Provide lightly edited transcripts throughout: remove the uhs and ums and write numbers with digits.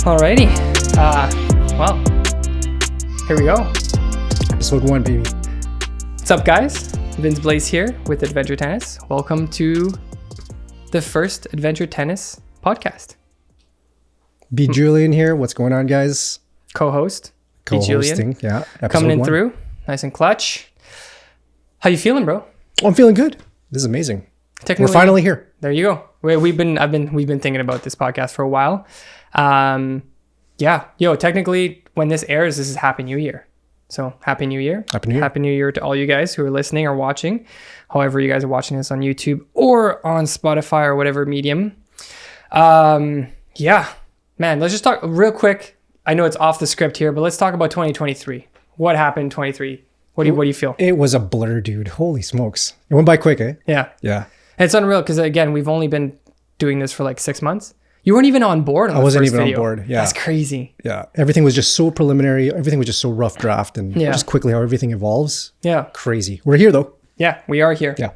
Alrighty. Well, here we go. Episode 1, baby. What's up, guys? Vince Blaze here with Adventure Tennis. Welcome to the first Adventure Tennis podcast. B. Julian here. What's going on, guys? Co-host. B. Co-hosting, Julian. yeah. Coming in 1. through. Nice and clutch. How you feeling, bro? Oh, I'm feeling good. This is amazing. We're finally here. There you go. We've been thinking about this podcast for a while. Technically when this airs, this is Happy New Year. So Happy New Year. Happy New Year. Happy New Year to all you guys who are listening or watching. However you guys are watching this on YouTube or on Spotify or whatever medium. Man, let's just talk real quick. I know it's off the script here, but let's talk about 2023. What happened in 2023? What do you feel? It was a blur, dude. Holy smokes. It went by quick, eh? Yeah. Yeah. It's unreal because, again, we've only been doing this for like 6 months. You weren't even on board on the wasn't first even video. on board. Yeah. That's crazy. Yeah. Everything was just so preliminary. Everything was just so rough draft and just quickly how everything evolves. Yeah. Crazy. We're here, though. Yeah, we are here. Yeah.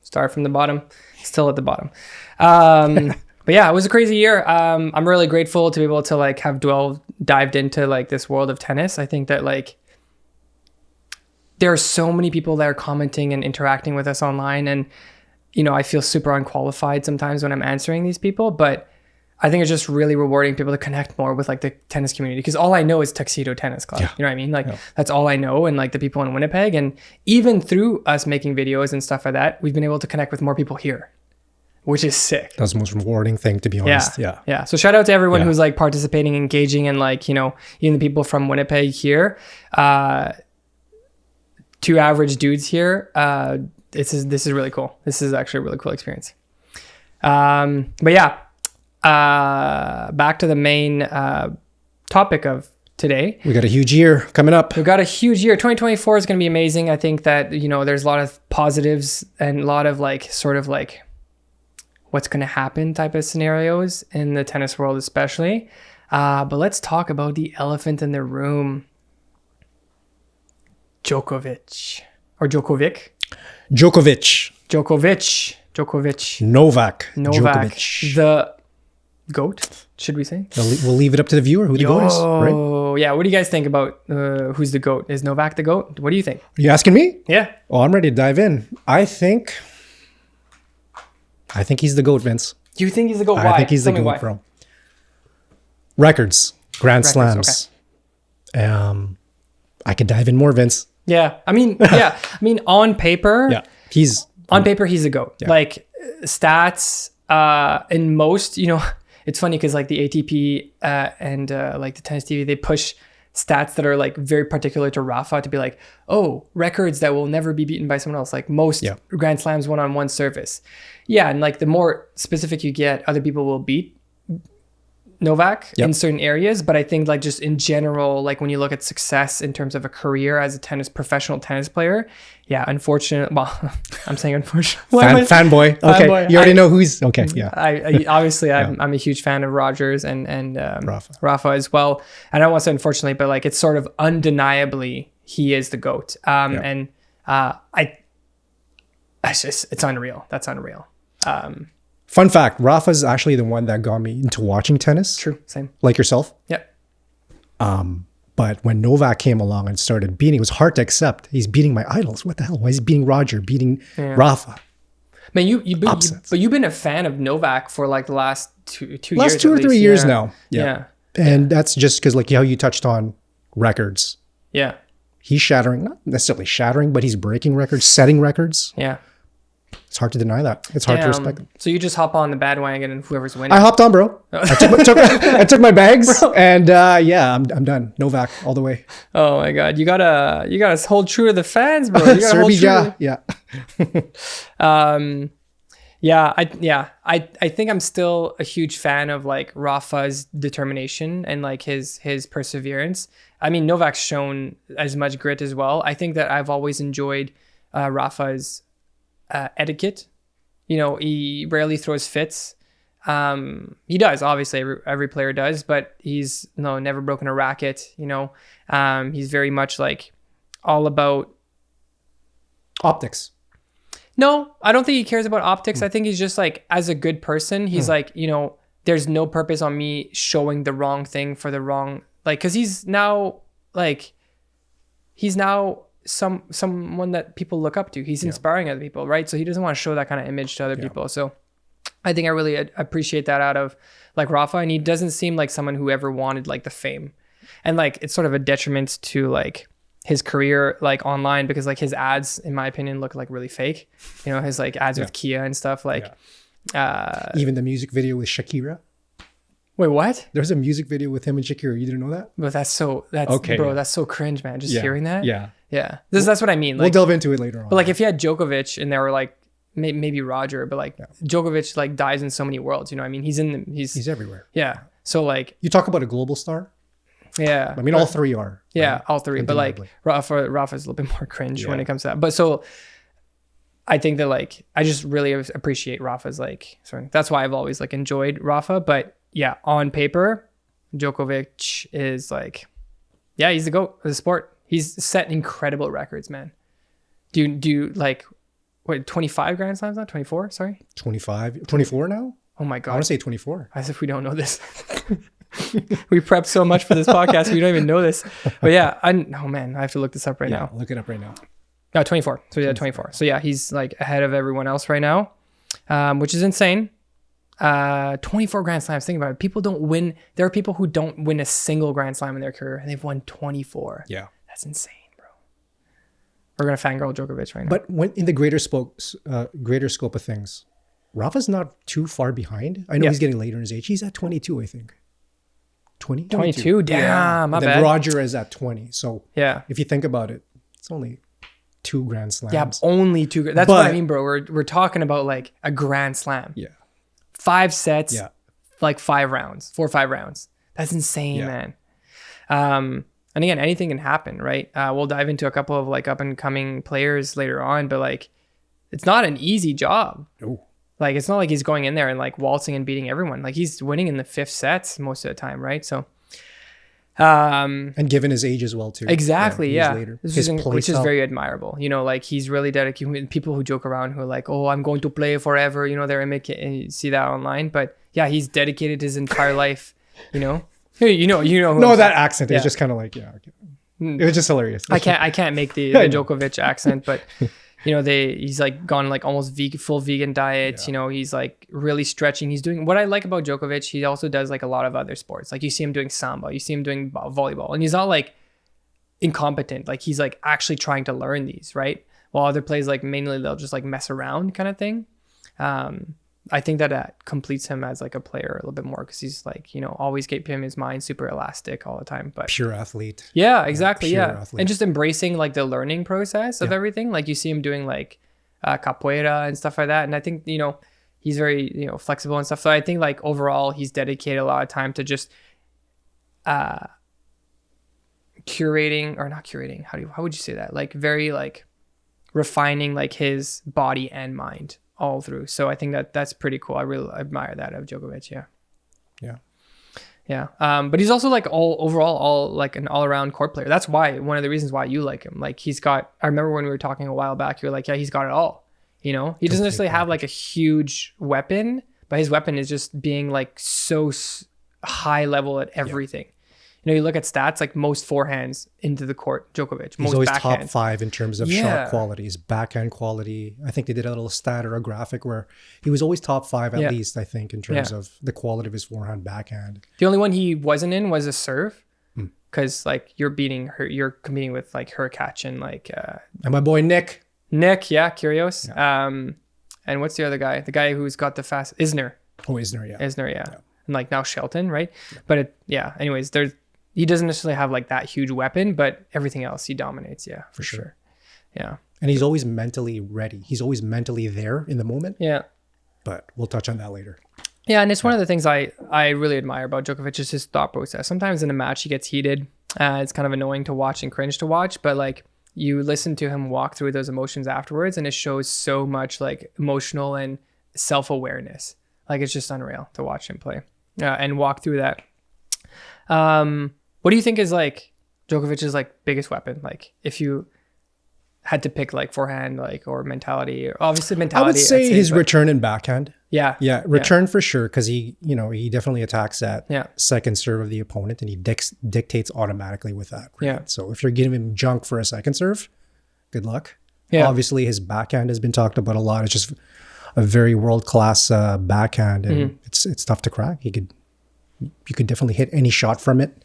Start from the bottom. Still at the bottom. But yeah, it was a crazy year. I'm really grateful to be able to like have dived into like this world of tennis. I think that like there are so many people that are commenting and interacting with us online, and you know, I feel super unqualified sometimes when I'm answering these people, but I think it's just really rewarding people to connect more with like the tennis community, because all I know is Tuxedo Tennis Club. Yeah. You know what I mean? Like that's all I know, and like the people in Winnipeg, and even through us making videos and stuff like that, we've been able to connect with more people here, which is sick. That's the most rewarding thing, to be honest. Yeah. So shout out to everyone who's like participating, engaging, and like, you know, even the people from Winnipeg here, 2 average dudes here. This is really cool. This is actually a really cool experience. But yeah, back to the main topic of today. We got a huge year coming up. We've got a huge year. 2024 is going to be amazing. I think that, you know, there's a lot of positives and a lot of like sort of like what's going to happen type of scenarios in the tennis world, especially. But let's talk about the elephant in the room. Djokovic. Novak Djokovic. The GOAT, should we say? We'll leave it up to the viewer who the GOAT is, right? Oh, yeah. What do you guys think about who's the GOAT? Is Novak the GOAT? What do you think? Are you asking me? Yeah. Oh, I'm ready to dive in. I think he's the GOAT, Vince. You think he's the GOAT? Why? I think he's the GOAT, bro. Grand Slams. Okay. I could dive in more, Vince. Yeah. I mean, on paper, he's the GOAT. Yeah. Like stats, in most, you know, it's funny because like the ATP and like the Tennis TV, they push stats that are like very particular to Rafa to be like, oh, records that will never be beaten by someone else, like most Grand Slams one-on-one service. Yeah, and like the more specific you get, other people will beat Novak in certain areas, but I think like just in general, like when you look at success in terms of a career as a professional tennis player, unfortunate. Well, I'm saying unfortunate. Fanboy. Okay, fanboy. You already know who's okay. Yeah, I obviously I'm a huge fan of Rogers and Rafa as well. I don't want to say unfortunately, but like it's sort of undeniably he is the GOAT. And it's unreal. That's unreal. Fun fact, Rafa's actually the one that got me into watching tennis. True, same. Like yourself. Yep. But when Novak came along and started beating, it was hard to accept. He's beating my idols. What the hell? Why is he beating Roger, beating Rafa? Man, but you've been a fan of Novak for like the last two years. Last 2 or 3 years now. Yeah. And that's just because like how you touched on records. Yeah. He's shattering, not necessarily shattering, but he's breaking records, setting records. Yeah. It's hard to deny that. It's hard to respect them. So you just hop on the bandwagon and whoever's winning. I hopped on, bro. I took my bags and I'm done. Novak all the way. Oh my God. You gotta hold true to the fans, bro. You gotta hold true. I think I'm still a huge fan of like Rafa's determination and like his perseverance. I mean, Novak's shown as much grit as well. I think that I've always enjoyed Rafa's etiquette. You know, he rarely throws fits. He does, obviously, every player does, but he's never broken a racket. You know, he's very much like all about optics. No, I don't think he cares about optics. I think he's just like, as a good person, he's like, you know, there's no purpose on me showing the wrong thing for the wrong, like, because he's now someone that people look up to. He's inspiring other people, right? So he doesn't want to show that kind of image to other people. So I think I really appreciate that out of like Rafa, and he doesn't seem like someone who ever wanted like the fame, and like it's sort of a detriment to like his career like online, because like his ads, in my opinion, look like really fake. You know, his like ads with Kia and stuff, like even the music video with Shakira. Wait, what? There's a music video with him and Shakira. You didn't know that? But that's okay, bro. That's so cringe, man. Just hearing that. Yeah. That's what I mean. Like, we'll delve into it later on. But like, if you had Djokovic and there were like maybe Roger, but like Djokovic like dies in so many worlds. You know, what I mean, he's everywhere. Yeah. So like, you talk about a global star. Yeah. I mean, all three are. Yeah, right? all three. But like Rafa's a little bit more cringe when it comes to that. But so I think that like, I just really appreciate Rafa's like, that's why I've always like enjoyed Rafa. But yeah, on paper, Djokovic is like, he's the GOAT of the sport. He's set incredible records, man. Do you like, 25 Grand Slams now? 24? Sorry? 25? 24 now? Oh my God. I want to say 24. As if we don't know this. We prepped so much for this podcast. We don't even know this. But yeah, oh man, I have to look this up right now. Look it up right now. No, 24. So yeah, 24. So yeah, he's like ahead of everyone else right now, which is insane. 24 Grand Slams. Think about it. People don't win. There are people who don't win a single Grand Slam in their career, and they've won 24. Yeah. That's insane, bro. We're going to fangirl Djokovic right now. But when in the greater scope of things, Rafa's not too far behind. I know he's getting later in his age. He's at 22, I think. 22? Damn, my bad. Then Roger is at 20. So yeah, if you think about it, it's only 2 Grand Slams. Yeah, only 2. That's what I mean, bro. We're talking about like a Grand Slam. Yeah. 5 sets, like 5 rounds, 4 or 5 rounds. That's insane, man. And again, anything can happen, right? We'll dive into a couple of like up and coming players later on, but like, it's not an easy job. Oh. Like, it's not like he's going in there and like waltzing and beating everyone. Like, he's winning in the 5th sets most of the time, right? So, and given his age as well too. Exactly, yeah. Which is very admirable. You know, like he's really dedicated. People who joke around who are like, "Oh, I'm going to play forever," you know, they're imitating, and you see that online. But yeah, he's dedicated his entire life. You know. No, that accent is just kind of like, okay. It was just hilarious. I can't make the Djokovic accent, but you know, he's like gone like almost full vegan diet. You know, he's like really stretching. He's doing what I like about Djokovic. He also does like a lot of other sports. Like you see him doing samba, you see him doing volleyball, and he's not like incompetent. Like he's like actually trying to learn these, right? While other players like mainly they'll just like mess around kind of thing. I think that completes him as like a player a little bit more, because he's like, you know, always keeping his mind super elastic all the time. But pure athlete. Yeah, exactly. Pure Yeah. athlete. And just embracing like the learning process of everything. Like you see him doing like capoeira and stuff like that. And I think, you know, he's very, you know, flexible and stuff. So I think like overall he's dedicated a lot of time to just curating, or not curating. How would you say that? Like very like refining like his body and mind all through. So I think that's pretty cool. I really admire that of Djokovic. Yeah. But he's also like all like an all around court player. That's why one of the reasons why you like him. Like I remember when we were talking a while back, you were like, yeah, he's got it all. You know, he doesn't necessarily have like a huge weapon, but his weapon is just being like so high level at everything. You know, you look at stats, like most forehands into the court, Djokovic. He's always top 5 in terms of shot qualities, backhand quality. I think they did a little stat or a graphic where he was always top 5 at least, I think, in terms of the quality of his forehand, backhand. The only one he wasn't in was a serve, because like you're competing with like Hurkacz and like... and my boy Nick. Kyrgios. Yeah. And what's the other guy? The guy who's got the fast... Isner. Oh, Isner, yeah. And like now Shelton, right? Yeah. But anyways, he doesn't necessarily have like that huge weapon, but everything else he dominates. Yeah, for sure. Yeah. And he's always mentally ready. He's always mentally there in the moment. Yeah. But we'll touch on that later. Yeah. And it's one of the things I really admire about Djokovic is his thought process. Sometimes in a match he gets heated. It's kind of annoying to watch and cringe to watch, but like you listen to him walk through those emotions afterwards, and it shows so much like emotional and self-awareness. Like it's just unreal to watch him play and walk through that. What do you think is like Djokovic's like biggest weapon? Like if you had to pick like forehand, like, or mentality, or obviously mentality. I would say his return and backhand. Yeah. Yeah, return for sure, because he definitely attacks that second serve of the opponent, and he dictates automatically with that. Right? Yeah. So if you're giving him junk for a second serve, good luck. Yeah. Obviously, his backhand has been talked about a lot. It's just a very world-class backhand, and it's tough to crack. You could definitely hit any shot from it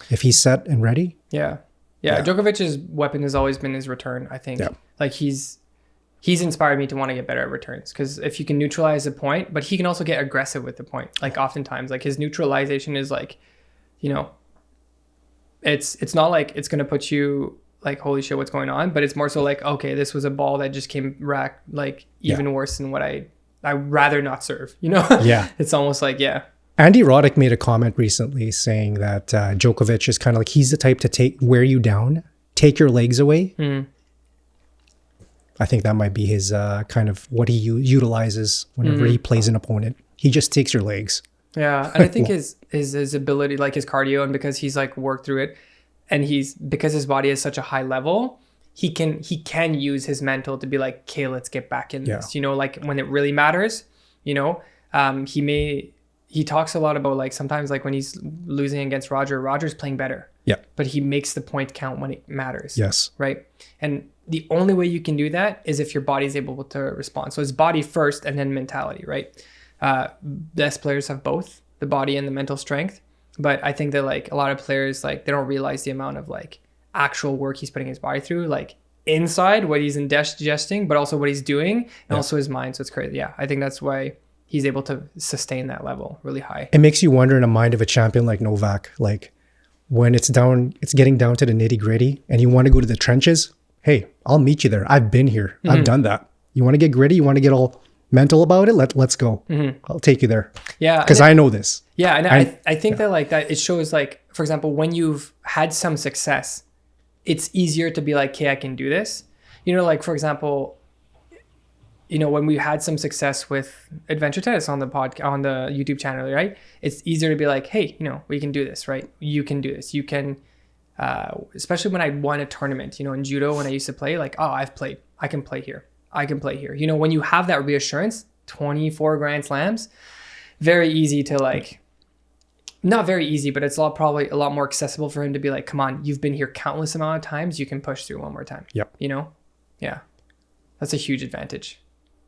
if he's set and ready. Yeah. Djokovic's weapon has always been his return, I think. Like he's inspired me to want to get better at returns, because if you can neutralize a point, but he can also get aggressive with the point. Like oftentimes, like his neutralization is like, it's not like it's going to put you like, holy shit, what's going on? But it's more so like, okay, this was a ball that just came like even worse than what I'd rather not serve, Yeah. It's almost like, Andy Roddick made a comment recently saying that Djokovic is kind of like, he's the type to wear you down, take your legs away. I think that might be his kind of what he utilizes whenever he plays an opponent. He just takes your legs. Yeah, and I think his ability, like his cardio, and because he's like worked through it, and because his body is such a high level, he can use his mental to be like, okay, let's get back in this. Like when it really matters. He talks a lot about like sometimes like when he's losing against Roger's playing better. Yeah. But he makes the point count when it matters. Yes. Right. And the only way you can do that is if your body is able to respond. So it's body first and then mentality, right? Best players have both the body and the mental strength. But I think that like a lot of players, like they don't realize the amount of like actual work he's putting his body through, like inside what he's digesting, but also what he's doing and also his mind. So it's crazy. Yeah. I think that's why he's able to sustain that level really high. It makes you wonder in the mind of a champion like Novak, like when it's getting down to the nitty gritty and you want to go to the trenches. Hey, I'll meet you there. I've been here. I've done that. You want to get gritty? You want to get all mental about it? Let's go. I'll take you there. Yeah. Because I know this. Yeah. And I think that like that, it shows like, for example, when you've had some success, it's easier to be like, okay, I can do this. Like for example, when we had some success with Adventure Tennis on the YouTube channel, right? It's easier to be like, hey, we can do this, right? You can do this. You can, especially when I won a tournament, in judo, when I used to play, like, oh, I've played, I can play here. I can play here. When you have that reassurance, 24 Grand Slams, very easy to like, not very easy, but it's probably a lot more accessible for him to be like, come on, you've been here countless amount of times. You can push through one more time. Yep. Yeah. That's a huge advantage.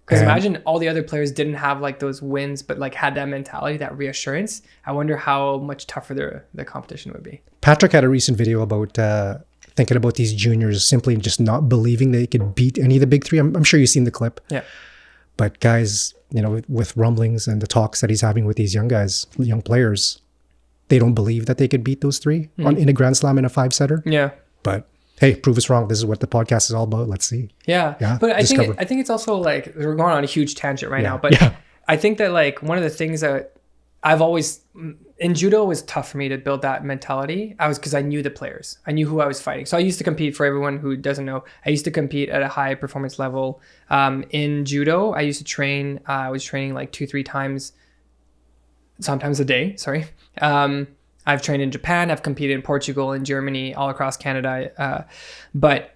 Because imagine all the other players didn't have like those wins, but like had that mentality, that reassurance. I wonder how much tougher the competition would be. Patrick had a recent video about thinking about these juniors simply just not believing they could beat any of the big three. I'm sure you've seen the clip. Yeah. But guys, with rumblings and the talks that he's having with these young players, they don't believe that they could beat those three in a Grand Slam in a 5-setter. Yeah. But hey, prove us wrong. This is what the podcast is all about. Let's see. Yeah. But I think it's also like, we're going on a huge tangent right now, but I think that like one of the things that I've always, in judo, it was tough for me to build that mentality. because I knew the players. I knew who I was fighting. So I used to compete, for everyone who doesn't know, I used to compete at a high performance level. In judo, I used to train, I was training like 2-3 times, sometimes a day, sorry. I've trained in Japan, I've competed in Portugal and Germany, all across Canada. But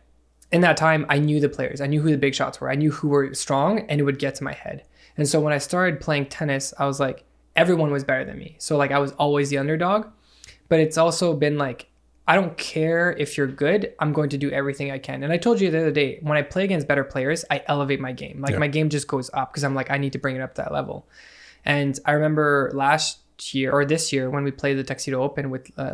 in that time, I knew the players. I knew who the big shots were. I knew who were strong, and it would get to my head. And so when I started playing tennis, I was like, everyone was better than me. So like I was always the underdog. But it's also been like, I don't care if you're good. I'm going to do everything I can. And I told you the other day, when I play against better players, I elevate my game. Like my game just goes up because I'm like, I need to bring it up to that level. And I remember last year or this year when we played the Tuxedo Open with I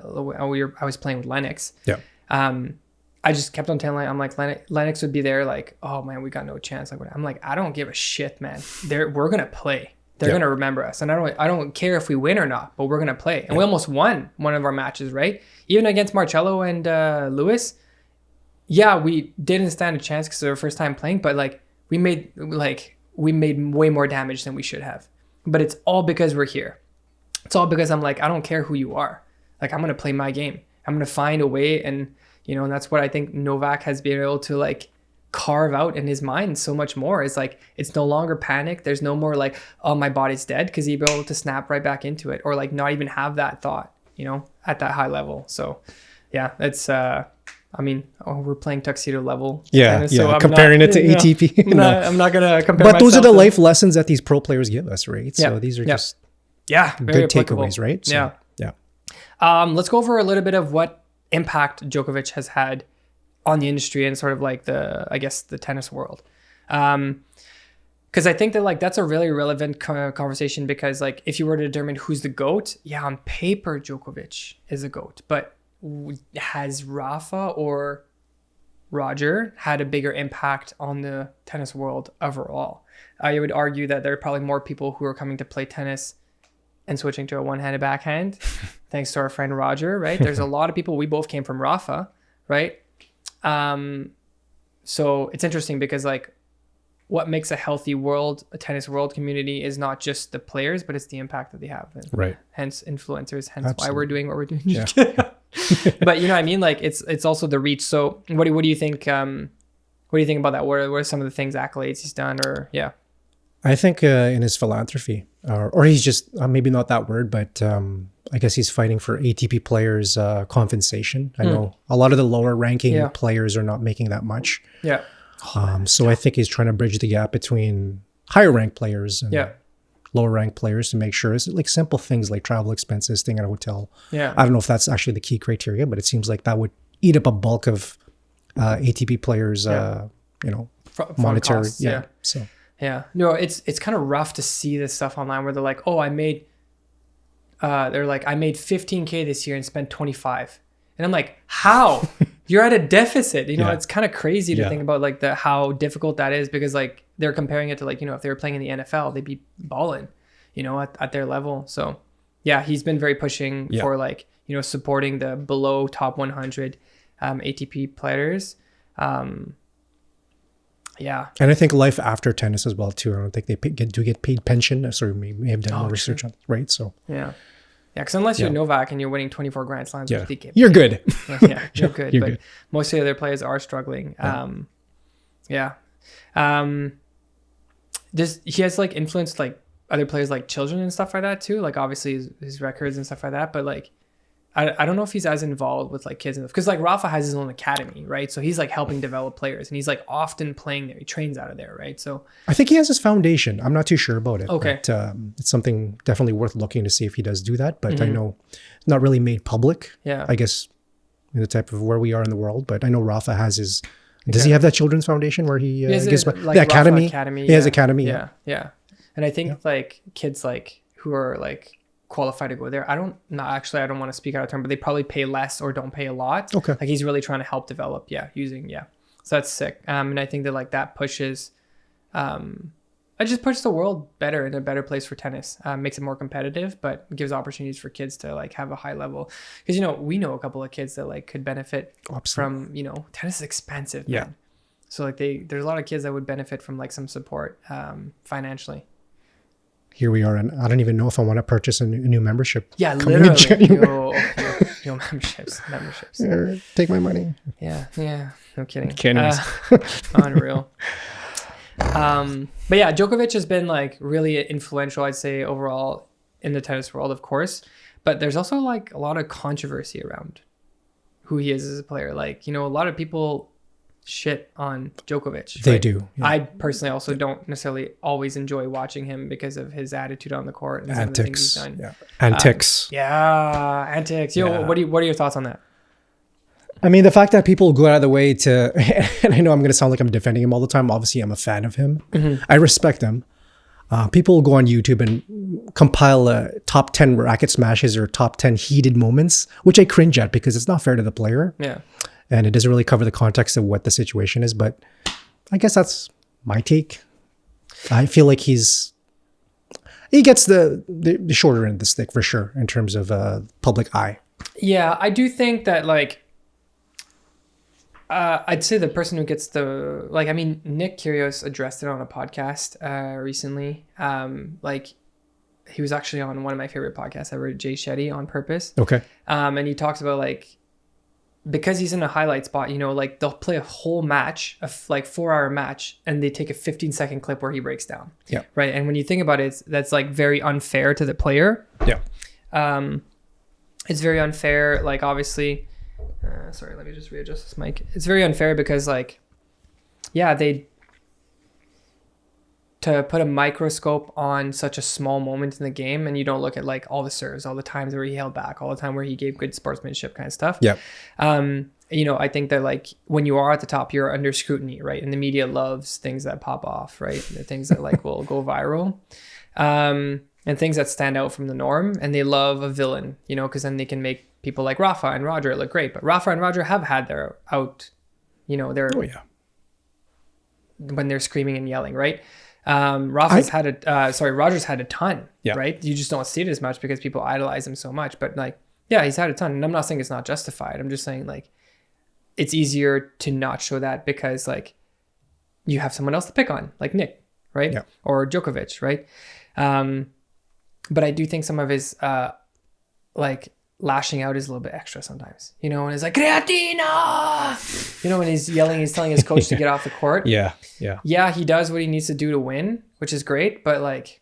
was playing with Lennox. Yeah. I just kept on telling, I'm like, Lennox would be there like, oh man, we got no chance. Like, I'm like, I don't give a shit, man. We're gonna play. They're gonna remember us, and I don't care if we win or not, but we're gonna play. And we almost won one of our matches, right? Even against Marcello and Lewis. Yeah, we didn't stand a chance because it was our first time playing, but like we made way more damage than we should have. But it's all because we're here. It's all because I'm like, I don't care who you are. Like, I'm going to play my game. I'm going to find a way. And, and that's what I think Novak has been able to like carve out in his mind so much more. It's like, it's no longer panic. There's no more like, oh, my body's dead, because he'd be able to snap right back into it, or like not even have that thought, at that high level. So yeah, it's I mean, we're playing tuxedo level. Yeah, tennis, yeah. so I'm Comparing not, it to you know, ATP. I'm not gonna compare. But those are myself the to- life lessons that these pro players give us, right? So Yeah, these are yeah. just very good applicable. takeaways, right? So, Yeah. yeah. Let's go over a little bit of what impact Djokovic has had on the industry and sort of like the tennis world. Because I think that like that's a really relevant conversation, because like if you were to determine who's the GOAT, yeah, on paper Djokovic is a GOAT, but has Rafa or Roger had a bigger impact on the tennis world overall? I would argue that there are probably more people who are coming to play tennis and switching to a one-handed backhand thanks to our friend Roger, right? There's a lot of people. We both came from Rafa, right? So it's interesting because like what makes a healthy a tennis world community is not just the players, but it's the impact that they have. And Right. hence influencers, hence Absolutely. why we're doing what we're doing. Yeah. But you know what I mean? Like it's also the reach. So what do you think? What do you think about that? What are some of the things, accolades he's done, or yeah? I think in his philanthropy, or he's just maybe not that word, but I guess he's fighting for ATP players' compensation. I know a lot of the lower ranking players are not making that much. Yeah. So I think he's trying to bridge the gap between higher ranked players and lower ranked players to make sure it's like simple things like travel expenses, staying at a hotel. Yeah. I don't know if that's actually the key criteria, but it seems like that would eat up a bulk of ATP players, monetary. Costs, yeah. So. Yeah. No, it's kind of rough to see this stuff online where they're like, oh, I made 15K this year and spent 25. And I'm like, how? You're at a deficit. You know, it's kind of crazy to think about like how difficult that is, because like they're comparing it to like, you know, if they were playing in the NFL, they'd be balling, you know, at their level. So yeah, he's been very pushing for like, you know, supporting the below top 100 ATP players. Yeah. And I think life after tennis as well too. I don't think they get paid pension. Sorry, we may have done more research on it, right? So yeah, because unless you're Novak and you're winning 24 Grand Slams, you're good. You're good. You're but good. most of the other players are struggling. He has like influenced like other players like children and stuff like that too. Like obviously his records and stuff like that, but like I don't know if he's as involved with like kids, because like Rafa has his own academy, right? So he's like helping develop players, and he's like often playing there. He trains out of there, right? So I think he has his foundation. I'm not too sure about it. Okay. But, it's something definitely worth looking to see if he does do that. But I know it's not really made public. Yeah. I guess in the type of where we are in the world. But I know Rafa has his. Does he have that children's foundation where he gives like the academy? Academy? He has academy. Yeah. And I think like kids like who are like qualified to go there, I don't want to speak out of turn, but they probably pay less or don't pay a lot. Okay. Like he's really trying to help develop using so that's sick. And I think that like that pushes it just pushes the world better in a better place for tennis. Makes it more competitive, but gives opportunities for kids to like have a high level, because you know we know a couple of kids that like could benefit from, you know, tennis is expensive, man. So like there's a lot of kids that would benefit from like some support financially. Here we are, and I don't even know if I want to purchase a new membership. Yeah, literally. Yo, memberships. Take my money. Yeah. No kidding. Unreal. But yeah, Djokovic has been like really influential, I'd say, overall in the tennis world, of course. But there's also like a lot of controversy around who he is as a player. Like, you know, a lot of people shit on Djokovic. They do. Yeah. I personally also don't necessarily always enjoy watching him because of his attitude on the court and some of the things he's done. Antics. Antics. Yo, what are your thoughts on that? I mean, the fact that people go out of the way to, and I know I'm going to sound like I'm defending him all the time. Obviously, I'm a fan of him. I respect him. People go on YouTube and compile top 10 racket smashes or top 10 heated moments, which I cringe at because it's not fair to the player. Yeah. And it doesn't really cover the context of what the situation is. But I guess that's my take. I feel like he gets the shorter end of the stick for sure in terms of public eye. Yeah, I do think that like, I'd say the person who gets Nick Kyrgios addressed it on a podcast recently. Like he was actually on one of my favorite podcasts ever, Jay Shetty, On Purpose. Okay. And he talks about like, because he's in a highlight spot, you know, like they'll play a whole match, a 4-hour match, and they take a 15-second clip where he breaks down. Yeah. Right. And when you think about it, that's like very unfair to the player. Yeah. It's very unfair. Like obviously, Sorry, let me just readjust this mic. It's very unfair because like, yeah, to put a microscope on such a small moment in the game, and you don't look at like all the serves, all the times where he held back, all the time where he gave good sportsmanship kind of stuff. Yeah. You know, I think that like when you are at the top, you're under scrutiny, right? And the media loves things that pop off, right? The things that like will go viral, and things that stand out from the norm. And they love a villain, you know, because then they can make people like Rafa and Roger look great. But Rafa and Roger have had their when they're screaming and yelling, right? Rogers had a ton, right? You just don't see it as much because people idolize him so much. But like, yeah, he's had a ton. And I'm not saying it's not justified. I'm just saying like, it's easier to not show that because like you have someone else to pick on, like Nick, right? Yeah. Or Djokovic, right? But I do think some of his like lashing out is a little bit extra sometimes, you know, and it's like Creatina, you know, when he's yelling, he's telling his coach to get off the court. Yeah. He does what he needs to do to win, which is great, but like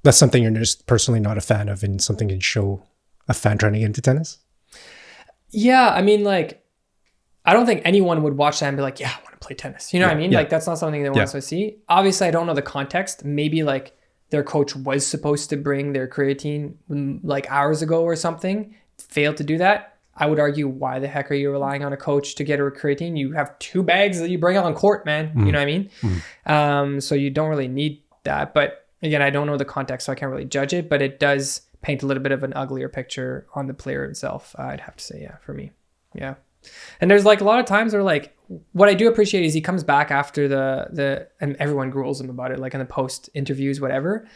that's something you're just personally not a fan of, and something you'd show a fan trying to get into tennis. Yeah, I mean, like, I don't think anyone would watch that and be like, yeah, I want to play tennis. You know what I mean? Like, that's not something they want to see. Obviously, I don't know the context. Maybe, like, their coach was supposed to bring their creatine, like, hours ago or something. Failed to do that. I would argue, why the heck are you relying on a coach to get a creatine? You have 2 bags that you bring on court, man. You know what I mean? So you don't really need that. But, again, I don't know the context, so I can't really judge it. But it does paint a little bit of an uglier picture on the player himself, I'd have to say, yeah, for me. Yeah. And there's like a lot of times where like, what I do appreciate is he comes back after and everyone gruels him about it, like in the post interviews, whatever.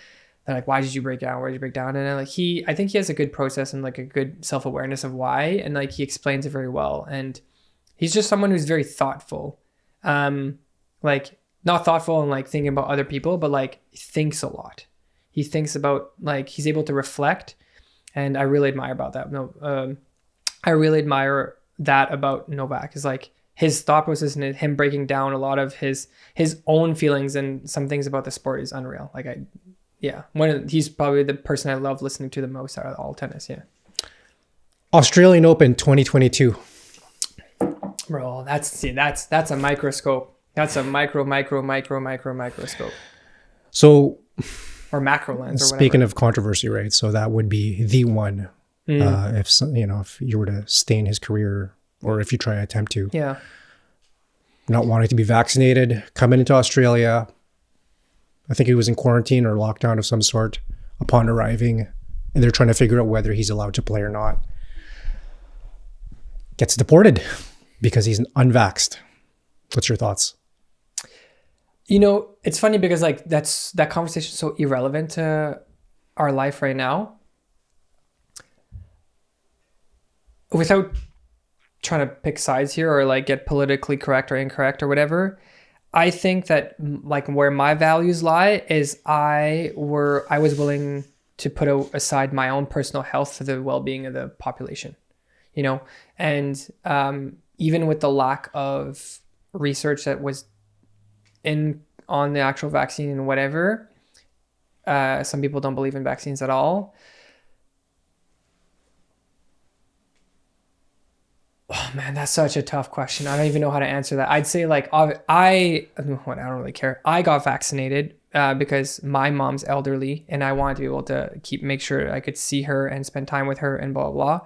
They're like, why did you break down? Why did you break down? And like I think he has a good process and like a good self-awareness of why. And like, he explains it very well. And he's just someone who's very thoughtful. Like not thoughtful and like thinking about other people, but like thinks a lot. He thinks about like, he's able to reflect, and I really admire about that. I really admire that about Novak, is like his thought process and him breaking down a lot of his own feelings and some things about the sport is unreal. Like he's probably the person I love listening to the most out of all tennis. Yeah. Australian Open 2022. Bro, that's a microscope. That's a microscope. So, or macro lens. Speaking of controversy, right? So that would be the one. If you were to stain his career, or if you try to attempt to. Yeah. Not wanting to be vaccinated, coming into Australia. I think he was in quarantine or lockdown of some sort upon arriving, and they're trying to figure out whether he's allowed to play or not. Gets deported because he's unvaxxed. What's your thoughts? You know, it's funny because like that conversation is so irrelevant to our life right now. Without trying to pick sides here or like get politically correct or incorrect or whatever, I think that like where my values lie is I was willing to put aside my own personal health for the well-being of the population, you know, and even with the lack of research that was on the actual vaccine and whatever, some people don't believe in vaccines at all. Oh man, that's such a tough question. I don't even know how to answer that. I'd say like I don't really care. I got vaccinated because my mom's elderly and I wanted to be able to make sure I could see her and spend time with her and blah, blah, blah.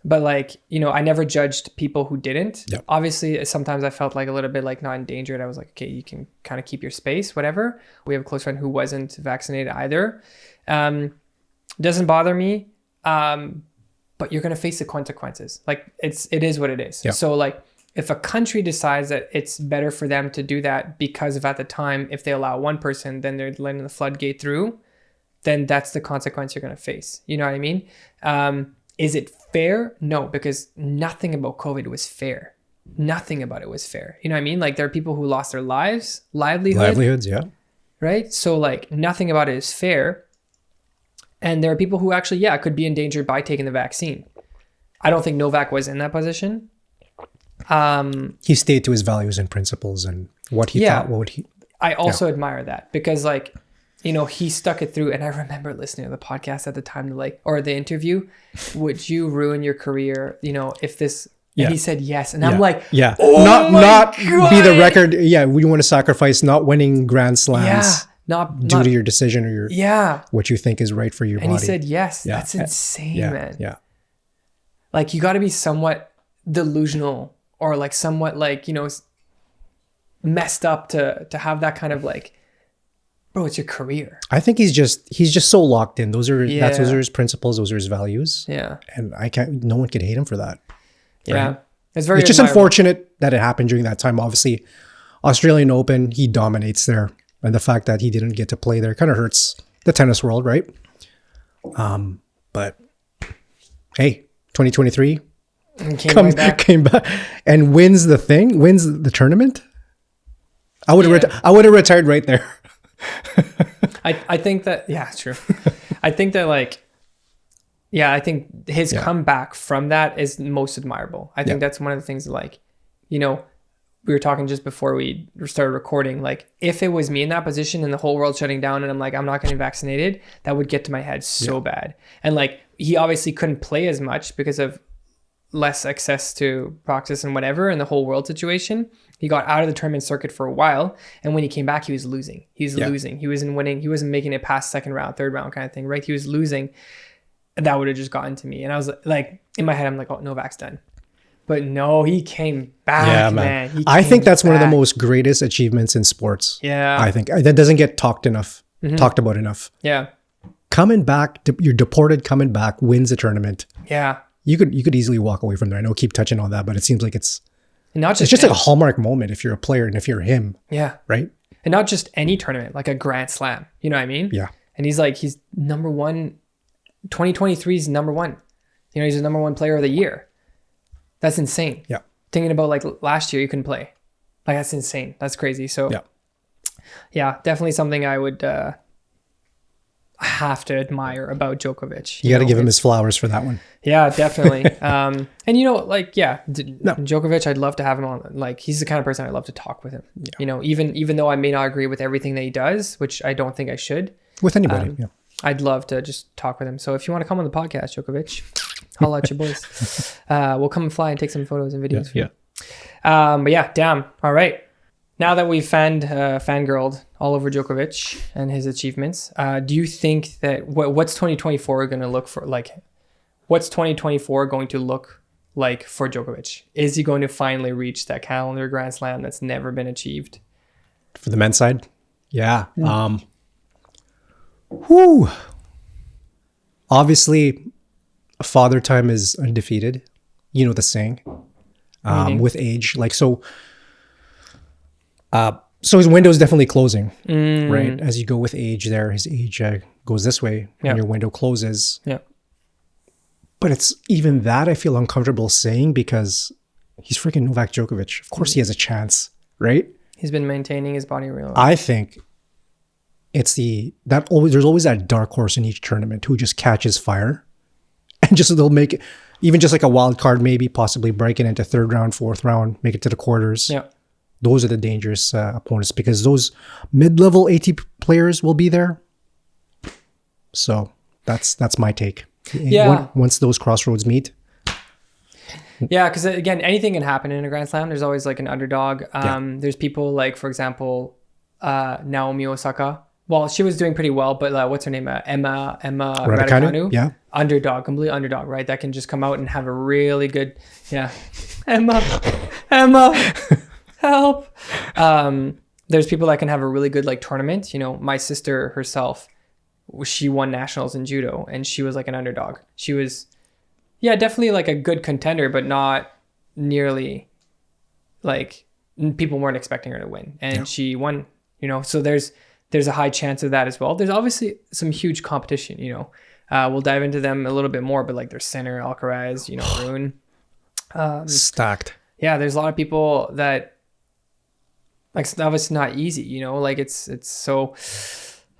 But like, you know, I never judged people who didn't. Yep. Obviously, sometimes I felt like a little bit like not endangered. I was like, okay, you can kind of keep your space, whatever. We have a close friend who wasn't vaccinated either. Doesn't bother me. But you're going to face the consequences. Like it is what it is. Yep. So like if a country decides that it's better for them to do that because of at the time, if they allow one person, then they're letting the floodgate through, then that's the consequence you're going to face. You know what I mean? Is it fair? No, because nothing about COVID was fair. Nothing about it was fair. You know what I mean? Like there are people who lost their livelihoods. Yeah. Right. So like nothing about it is fair. And there are people who actually, could be endangered by taking the vaccine. I don't think Novak was in that position. He stayed to his values and principles and what he thought. I also admire that because like you know, he stuck it through. And I remember listening to the podcast at the time, like, or the interview, would you ruin your career, you know, if this, and he said yes. And I'm like, oh not be the record. Yeah. We want to sacrifice not winning Grand Slams due to your decision or your, what you think is right for your body. And he said yes. That's insane, man. Yeah. Like, you got to be somewhat delusional or like somewhat like, you know, messed up to have that kind of like, bro, it's your career. I think he's just so locked in. Those are his principles. Those are his values. Yeah. And no one could hate him for that. Yeah. Right? It's just unfortunate that it happened during that time. Obviously, Australian Open, he dominates there. And the fact that he didn't get to play there kind of hurts the tennis world, right? But hey, 2023 came back and wins the tournament. I would have retired right there. I think that, it's true. I think that I think his comeback from that is most admirable. I think that's one of the things that, like, you know, we were talking just before we started recording, like, if it was me in that position and the whole world shutting down and I'm like, I'm not getting vaccinated, that would get to my head so bad. And like, he obviously couldn't play as much because of less access to practice and whatever, and the whole world situation. He got out of the tournament circuit for a while, and when he came back, he was losing. Losing. He wasn't winning. He wasn't making it past second round, third round kind of thing, right? He was losing. And that would have just gotten to me. And I was like, in my head, I'm like, oh, Novak's done. But no, he came back, man. I think that's one of the most greatest achievements in sports. Yeah. I think that doesn't get talked about enough. Yeah. Coming back, you're deported, coming back, wins the tournament. Yeah. You could easily walk away from there. I know, keep touching on that, but it seems like it's just like a hallmark moment if you're a player and if you're him. Yeah. Right? And not just any tournament, like a Grand Slam. You know what I mean? Yeah. And he's number one. 2023 is number one. You know, he's the number one player of the year. That's insane. Yeah. Thinking about like last year, you couldn't play. Like, that's insane. That's crazy. So yeah, definitely something I would have to admire about Djokovic. You got to give him his flowers for that one. Yeah, definitely. And you know, like, Djokovic, I'd love to have him on. Like, he's the kind of person I'd love to talk with him. Yeah. You know, even though I may not agree with everything that he does, which I don't think I should. With anybody, I'd love to just talk with him. So if you want to come on the podcast, Djokovic, holla at your boys. We'll come and fly and take some photos and videos. Yeah. But yeah, damn. All right. Now that we've fangirled all over Djokovic and his achievements, do you think that what's 2024 going to look for? Like, what's 2024 going to look like for Djokovic? Is he going to finally reach that calendar Grand Slam that's never been achieved? For the men's side? Yeah. Obviously, father time is undefeated. You know the saying. With age, like so his window is definitely closing, right? As you go with age, his age goes this way, and your window closes. Yeah. But it's even that I feel uncomfortable saying because he's freaking Novak Djokovic. Of course, he has a chance, right? He's been maintaining his body real well. I think it's there's always that dark horse in each tournament who just catches fire, and they'll make it. Even just like a wild card, maybe possibly break it into third round, fourth round, make it to the quarters. Yeah. Those are the dangerous opponents because those mid-level ATP players will be there. So that's my take. Yeah. Once those crossroads meet. Yeah, because again, anything can happen in a Grand Slam. There's always like an underdog. There's people like, for example, Naomi Osaka. Well, she was doing pretty well, but what's her name? Emma Raducanu. Yeah. Underdog, complete underdog, right? That can just come out and have a really good, Emma, help. There's people that can have a really good like tournament. You know, my sister herself, she won nationals in judo and she was like an underdog. She was, definitely like a good contender, but not nearly like people weren't expecting her to win. And she won, you know, so there's a high chance of that as well. There's obviously some huge competition, you know. We'll dive into them a little bit more, but like there's Sinner, Alcaraz, you know, Rune. Stacked. Yeah, there's a lot of people that like it's obviously not easy, you know, like it's so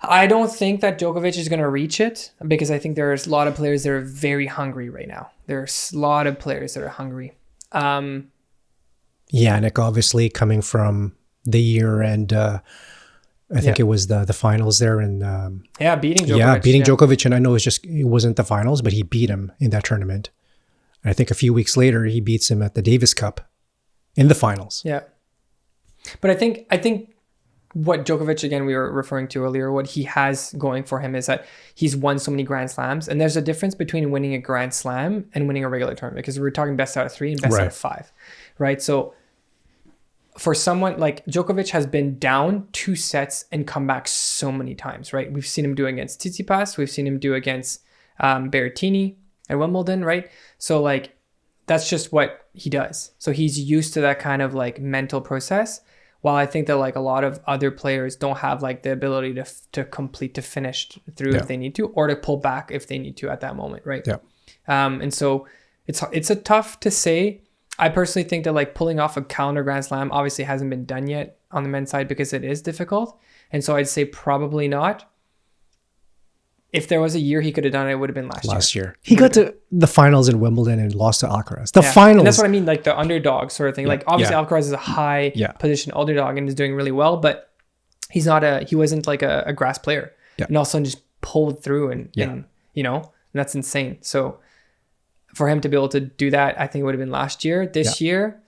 I don't think that Djokovic is going to reach it because I think there's a lot of players that are very hungry right now. There's a lot of players that are hungry. Yannick obviously coming from the year and I think it was the finals there, and beating Djokovic. beating Djokovic. And I know it wasn't the finals, but he beat him in that tournament. And I think a few weeks later he beats him at the Davis Cup in the finals. Yeah, but I think what Djokovic, again, we were referring to earlier, what he has going for him is that he's won so many Grand Slams, and there's a difference between winning a Grand Slam and winning a regular tournament, because we're talking best out of 3 and best out of 5, right? So for someone like Djokovic has been down 2 sets and come back so many times, right? We've seen him do against Tsitsipas, we've seen him do against Berrettini at Wimbledon, right? So like that's just what he does. So he's used to that kind of like mental process. While I think that like a lot of other players don't have like the ability to finish through if they need to, or to pull back if they need to at that moment, right? Yeah. And so it's a tough to say. I personally think that like pulling off a calendar Grand Slam obviously hasn't been done yet on the men's side because it is difficult. And so I'd say probably not. If there was a year he could have done it, it would have been last year. He got to the finals in Wimbledon and lost to Alcaraz. Finals. And that's what I mean, like the underdog sort of thing. Like obviously Alcaraz is a high position underdog and is doing really well, but he wasn't like a grass player. Yeah. And all of a sudden just pulled through and you know, and that's insane. So for him to be able to do that, I think it would have been last year. This year,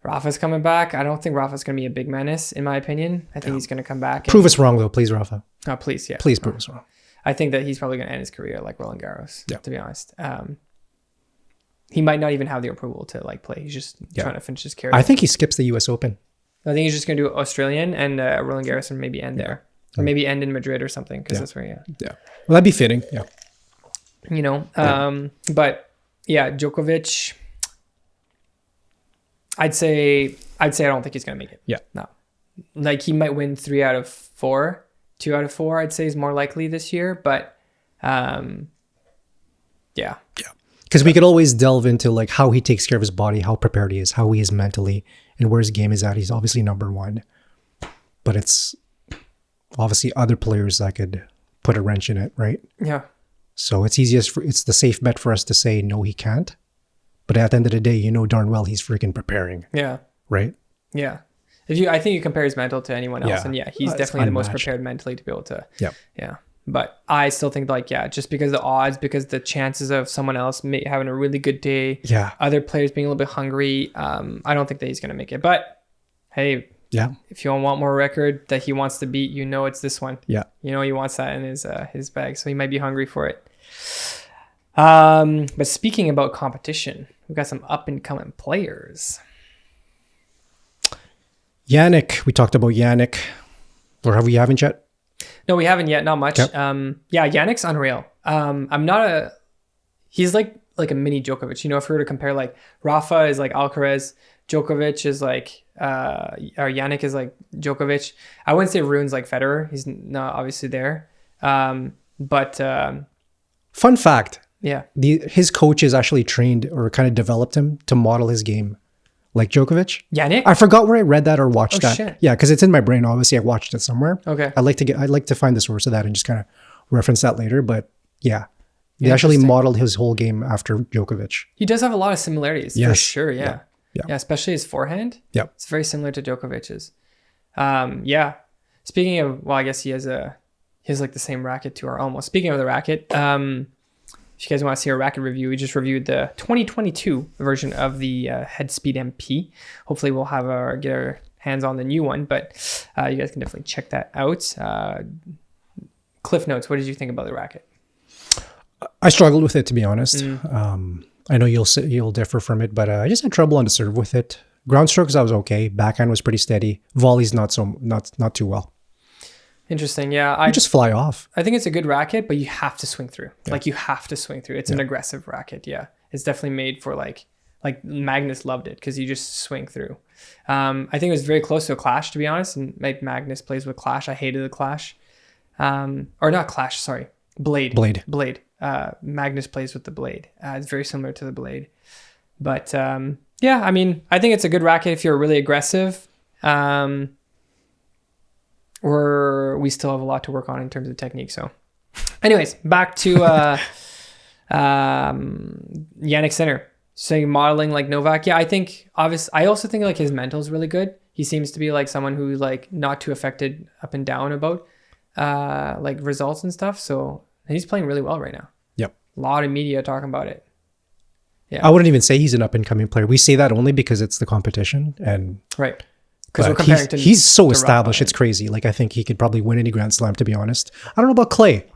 Rafa's coming back. I don't think Rafa's going to be a big menace, in my opinion. I think he's going to come back. Prove us wrong, though, please, Rafa. Oh, please, yeah. Please prove us wrong. I think that he's probably going to end his career like Roland Garros, to be honest. He might not even have the approval to like play. He's just trying to finish his career. I think he skips the U.S. Open. I think he's just going to do Australian and Roland Garros and maybe end there. Or maybe end in Madrid or something, because that's where, Yeah. Well, that'd be fitting, You know, but yeah, Djokovic, I'd say I don't think he's going to make it. Yeah. No. Like he might win 3 out of 4. 2 out of 4, I'd say, is more likely this year. But yeah. Because we could always delve into like how he takes care of his body, how prepared he is, how he is mentally, and where his game is at. He's obviously number 1. But it's obviously other players that could put a wrench in it, right? Yeah. So it's it's the safe bet for us to say, no, he can't. But at the end of the day, you know darn well he's freaking preparing. Yeah. Right? Yeah. I think you compare his mental to anyone else, and he's definitely the most prepared mentally to be able to. Yeah. But I still think like, just because the odds, because the chances of someone else having a really good day, other players being a little bit hungry, I don't think that he's going to make it. But hey, if you want more record that he wants to beat, you know it's this one. Yeah. You know he wants that in his bag, so he might be hungry for it. But speaking about competition, we've got some up and coming players. Yannick, we talked about Yannick, or we haven't yet? No, we haven't yet. Not much. Yep. Yannick's unreal. He's like a mini Djokovic. You know, if we were to compare, like Rafa is like Alcaraz, Djokovic is like, or Yannick is like Djokovic. I wouldn't say Rune's like Federer. He's not obviously there. But fun fact. Yeah. His coaches actually trained or kind of developed him to model his game like Djokovic. Yannick? I forgot where I read that or watched that. Shit. Yeah, because it's in my brain. Obviously, I watched it somewhere. Okay. I'd like to find the source of that and just kind of reference that later. But yeah, they actually modeled his whole game after Djokovic. He does have a lot of similarities for sure. Yeah, especially his forehand. Yeah, it's very similar to Djokovic's. Speaking of, well, I guess he has like the same racket too, or almost. Speaking of the racket, if you guys want to see our racket review, we just reviewed the 2022 version of the Headspeed MP. Hopefully we'll get our hands on the new one, but you guys can definitely check that out. Cliff notes, what did you think about the racket? I struggled with it, to be honest. I know you'll differ from it, but I just had trouble on the serve with it. Ground strokes, I was okay. Backhand was pretty steady. Volleys, not too well. Interesting. Yeah. I just fly off. I think it's a good racket, but you have to swing through. Yeah. Like you have to swing through. It's an aggressive racket. Yeah. It's definitely made for like Magnus loved it because you just swing through. I think it was very close to a Clash, to be honest. And like Magnus plays with Clash. I hated the Clash. Or not Clash, sorry. Blade. Magnus plays with the Blade. It's very similar to the Blade. But I mean, I think it's a good racket if you're really aggressive. We still have a lot to work on in terms of technique. So anyways, back to Jannik Sinner. So modeling like Novak. Yeah, I also think like his mental is really good. He seems to be like someone who's like not too affected up and down about like results and stuff. So he's playing really well right now. Yep. A lot of media talking about it. I wouldn't even say he's an up and coming player. We say that only because it's the competition, and right. Because we're comparing he's so to established. Rafa. It's crazy. Like, I think he could probably win any Grand Slam, to be honest. I don't know about Clay.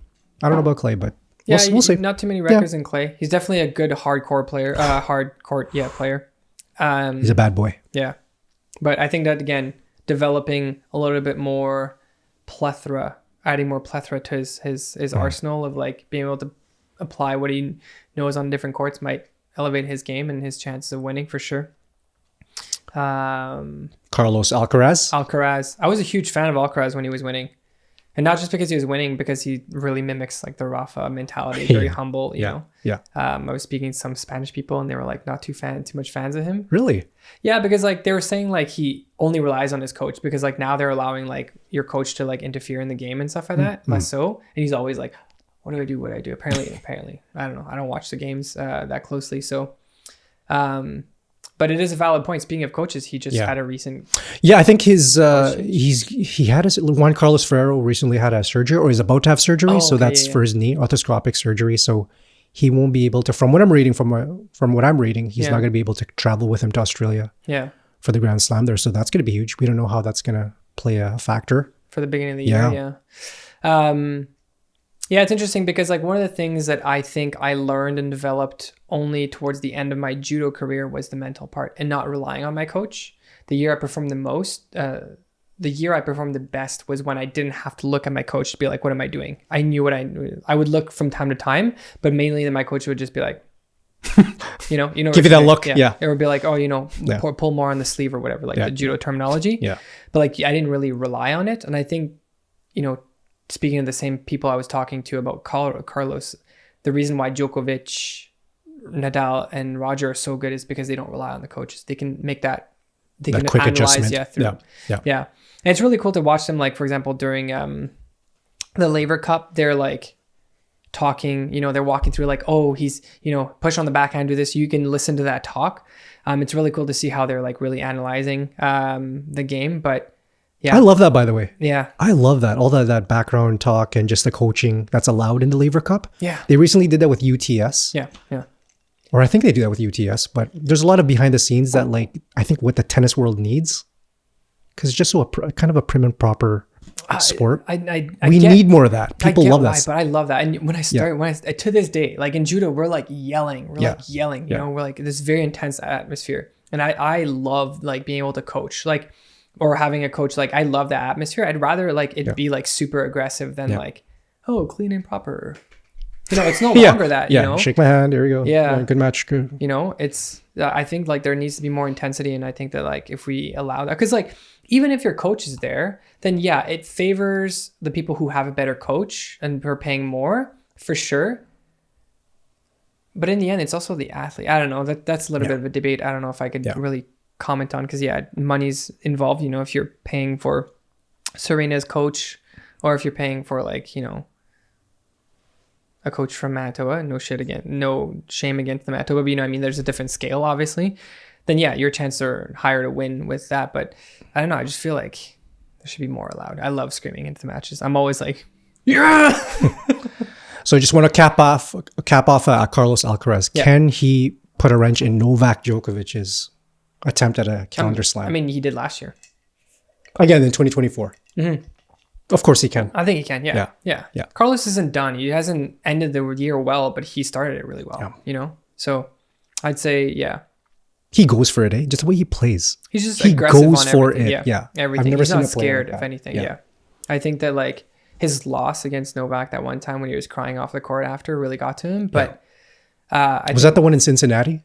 But we'll see. Not too many records in Clay. He's definitely a good hardcore player. Player. He's a bad boy. Yeah. But I think that, again, developing a little bit more plethora, adding more plethora to his arsenal of like being able to apply what he knows on different courts might elevate his game and his chances of winning for sure. Carlos Alcaraz. I was a huge fan of Alcaraz when he was winning. And not just because he was winning, because he really mimics like the Rafa mentality, very humble, you know? Yeah. I was speaking to some Spanish people and they were like not too much fans of him. Really? Yeah, because like they were saying like he only relies on his coach because like now they're allowing like your coach to like interfere in the game and stuff like that. Less so. And he's always like, what do I do? Apparently, I don't know. I don't watch the games that closely. So, but it is a valid point. Speaking of coaches, he just had a recent. Yeah, I think Juan Carlos Ferrero recently had a surgery, or is about to have surgery. So that's for his knee, arthroscopic surgery. So he won't be able to. From what I'm reading, he's not going to be able to travel with him to Australia. Yeah. For the Grand Slam there, so that's going to be huge. We don't know how that's going to play a factor for the beginning of the year. Yeah. Yeah, it's interesting because like one of the things that I think I learned and developed only towards the end of my judo career was the mental part and not relying on my coach. The year I performed the best was when I didn't have to look at my coach to be like, what am I doing? I knew what I would look from time to time, but mainly then my coach would just be like, you know, give you that look. Yeah. It would be like, oh, pull more on the sleeve or whatever, like the judo terminology. Yeah. But like, I didn't really rely on it. And I think, speaking of the same people I was talking to about Carlos, the reason why Djokovic, Nadal, and Roger are so good is because they don't rely on the coaches. They can make that. They can quick analyze, adjustment. Yeah. And it's really cool to watch them. Like for example, during the Laver Cup, they're like talking. They're walking through like, oh, he's push on the backhand, do this. You can listen to that talk. It's really cool to see how they're like really analyzing the game, but. Yeah. I love that, by the way. Yeah. I love that. All that background talk and just the coaching that's allowed in the Lever Cup. Yeah. They recently did that with UTS. Yeah. Yeah. Or I think they do that with UTS, but there's a lot of behind the scenes that like, I think what the tennis world needs, because it's just so kind of a prim and proper sport. We need more of that. People love that. But I love that. And when I to this day, like in judo, we're like yelling. We're like yelling, we're like this very intense atmosphere. And I love like being able to coach. Like, or having a coach, like I love the atmosphere. I'd rather like it be like super aggressive than like, oh, clean and proper. It's no longer that, shake my hand. There you go. Yeah. Good match. Good. It's, I think like there needs to be more intensity. And I think that like if we allow that, because like even if your coach is there, then it favors the people who have a better coach and who are paying more for sure. But in the end, it's also the athlete. I don't know. That's a little bit of a debate. I don't know if I could really comment on, because money's involved. If you're paying for Serena's coach, or if you're paying for like a coach from Manitoba, no shame against the Manitoba, but there's a different scale obviously, then your chances are higher to win with that. But I don't know, I just feel like there should be more allowed. I love screaming into the matches. I'm always like, yeah. So I just want to cap off Carlos Alcaraz. Yeah. Can he put a wrench in Novak Djokovic's attempt at a calendar slam? He did last year. Again, in 2024. Mm-hmm. Of course he can. I think he can, yeah. Carlos isn't done. He hasn't ended the year well, but he started it really well, So I'd say, he goes for it, eh? Just the way he plays. He's just aggressive on everything. For it, yeah. Everything. He's not scared of anything, I think that like his loss against Novak that one time when he was crying off the court after really got to him. But was that the one in Cincinnati?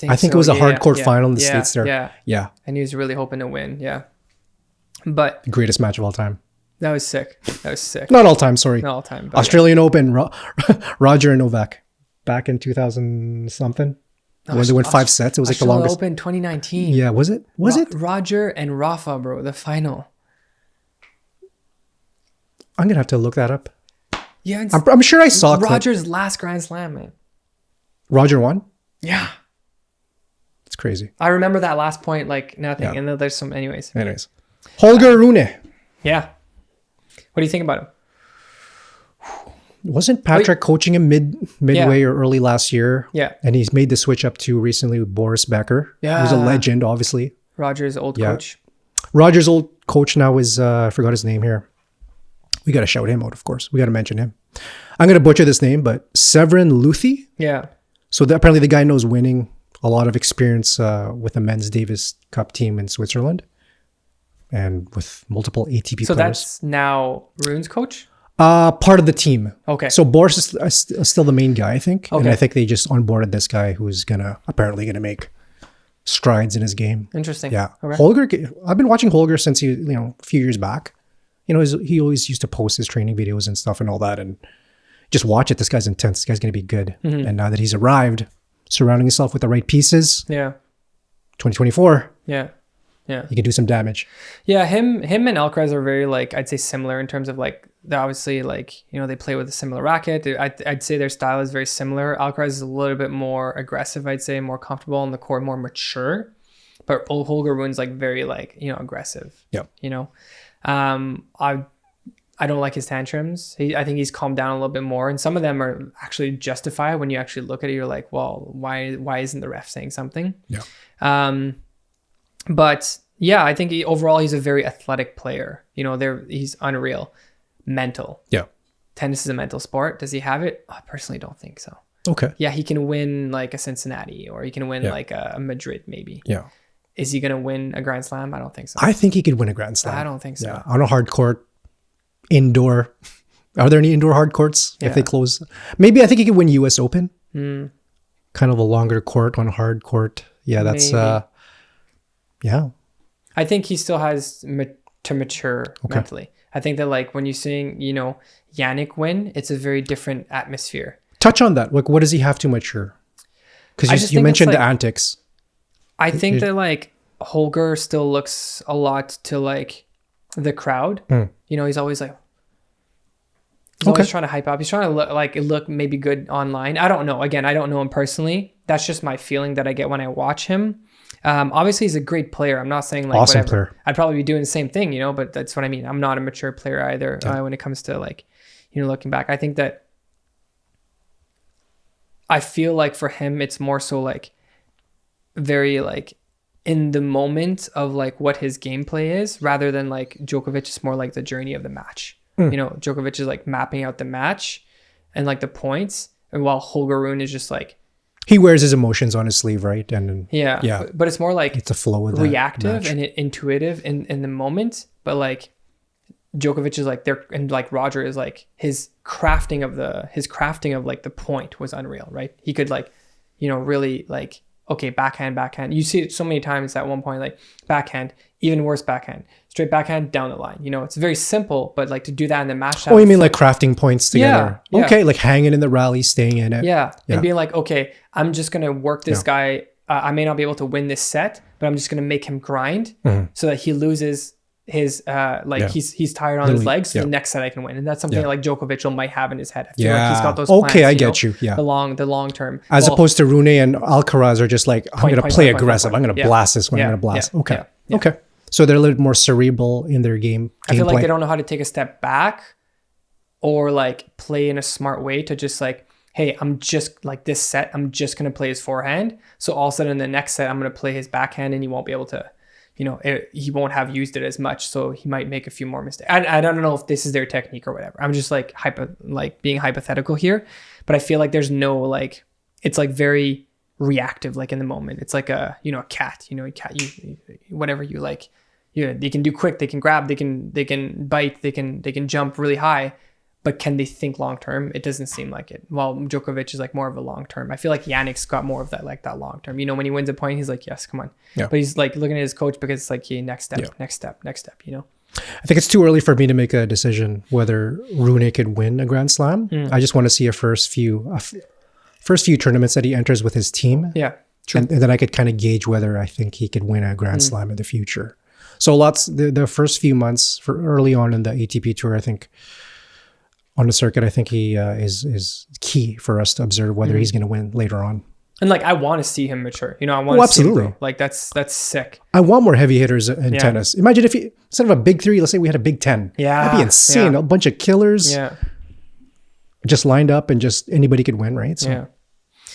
I think it was a hardcore final in the States there. Yeah. And he was really hoping to win. Yeah. But greatest match of all time. That was sick. Not all time, sorry. Not all time. Australian Open, Roger and Novak back in 2000 something. When they went 5 sets. It was like the longest. Open 2019. Yeah, was it? Roger and Rafa, bro, the final. I'm going to have to look that up. Yeah. I'm sure I saw Roger's last Grand Slam, man. Roger won? Yeah. It's crazy. I remember that last point like nothing. Yeah. And then there's some, anyways. Holger Rune. Yeah. What do you think about him? Wasn't Patrick coaching him midway or early last year? Yeah. And he's made the switch up to recently with Boris Becker. Yeah. Who's a legend, obviously. Rogers' old coach. Rogers' old coach now is, I forgot his name here. We got to shout him out, of course. We got to mention him. I'm going to butcher this name, but Severin Luthi. Yeah. So apparently the guy knows winning, a lot of experience with the men's Davis Cup team in Switzerland and with multiple ATP So players. that's now Rune's coach? Part of the team. Okay. So Boris is still the main guy, I think. Okay. And I think they just onboarded this guy who's apparently going to make strides in his game. Interesting. Yeah. Okay. Holger, I've been watching Holger since a few years back. He always used to post his training videos and stuff and all that. And just watch it. This guy's intense. This guy's going to be good. Mm-hmm. And now that he's arrived, surrounding himself with the right pieces, Yeah. 2024, Yeah. Yeah. he can do some damage. Yeah. Him and Alcaraz are very I'd say similar in terms of they're obviously they play with a similar racket. I'd say their style is very similar. Alcaraz is a little bit more aggressive, I'd say, more comfortable on the court, more mature. But Holger Rune's very aggressive. Yeah. I don't like his tantrums. I think he's calmed down a little bit more, and some of them are actually justified when you actually look at it. You're like, well, why isn't the ref saying something? Yeah. But yeah, I think overall he's a very athletic player. He's unreal, mental. Yeah. Tennis is a mental sport. Does he have it? I personally don't think so. Okay. Yeah, he can win a Cincinnati, or he can win a Madrid maybe. Yeah. Is he gonna win a Grand Slam? I don't think so. I think he could win a Grand Slam. I don't think so. Yeah. On a hard court, indoor. Are there any indoor hard courts if they close? Maybe I think he could win US Open. Kind of a longer court on hard court. Yeah, that's yeah. I think he still has to mature mentally. I think that when you're seeing, Yannick win, it's a very different atmosphere. Touch on that. What does he have to mature? Because you mentioned the antics. I think that Holger still looks a lot to the crowd. He's always always trying to hype up. He's trying to look maybe good online. I don't know. Again, I don't know him personally. That's just my feeling that I get when I watch him. Obviously he's a great player. I'm not saying awesome whatever. Player. I'd probably be doing the same thing, but that's what I mean. I'm not a mature player either when it comes to looking back. I think that I feel for him, it's more so very in the moment of what his gameplay is, rather than Djokovic is more the journey of the match. Djokovic is mapping out the match and the points, and while Holger Rune is just he wears his emotions on his sleeve, right? And yeah. But it's more it's a flow of reactive and intuitive in the moment. But Djokovic is there, and Roger is his crafting of the point was unreal, right? He could really okay, backhand. You see it so many times at one point, backhand, even worse backhand, straight backhand down the line. It's very simple, but to do that in the match. Oh, you mean crafting points together? Yeah. Okay, hanging in the rally, staying in it. Yeah. And being okay, I'm just gonna work this guy. I may not be able to win this set, but I'm just gonna make him grind so that he loses his he's tired on his legs. So the next set I can win, and that's something Djokovic might have in his head. I feel he's got those plans, I get you. Yeah, the long term, as opposed to Rune and Alcaraz are just I'm going to play aggressive. I'm going to blast this one. I'm going to blast. Okay. So they're a little more cerebral in their game. I feel they don't know how to take a step back or play in a smart way to just hey, I'm just this set, I'm just going to play his forehand. So all of a sudden in the next set, I'm going to play his backhand, and he won't be able to. He won't have used it as much, so he might make a few more mistakes. I don't know if this is their technique or whatever. I'm just being hypothetical here, but I feel there's no it's very reactive, in the moment. It's a cat. Whatever you they can do quick, they can grab, they can bite, they can jump really high. But can they think long term? It doesn't seem like it. While Djokovic is more of a long term. I feel Yannick's got more of that that long term. When he wins a point, he's yes, come on. Yeah. But he's looking at his coach because it's hey, next step. I think it's too early for me to make a decision whether Rune could win a Grand Slam. I just want to see a first few tournaments that he enters with his team. Yeah, true. And then I could kind of gauge whether I think he could win a Grand Slam in the future. So the first few months for early on in the ATP tour, I think. On the circuit, I think he is key for us to observe whether he's going to win later on. And like I want to see him mature. You know, I want to see him absolutely. grow. Like that's sick. I want more heavy hitters in tennis. Imagine if instead of a big 3, let's say we had a big 10. Yeah. That'd be insane. Yeah. A bunch of killers Yeah. just lined up and just anybody could win, right? So Yeah.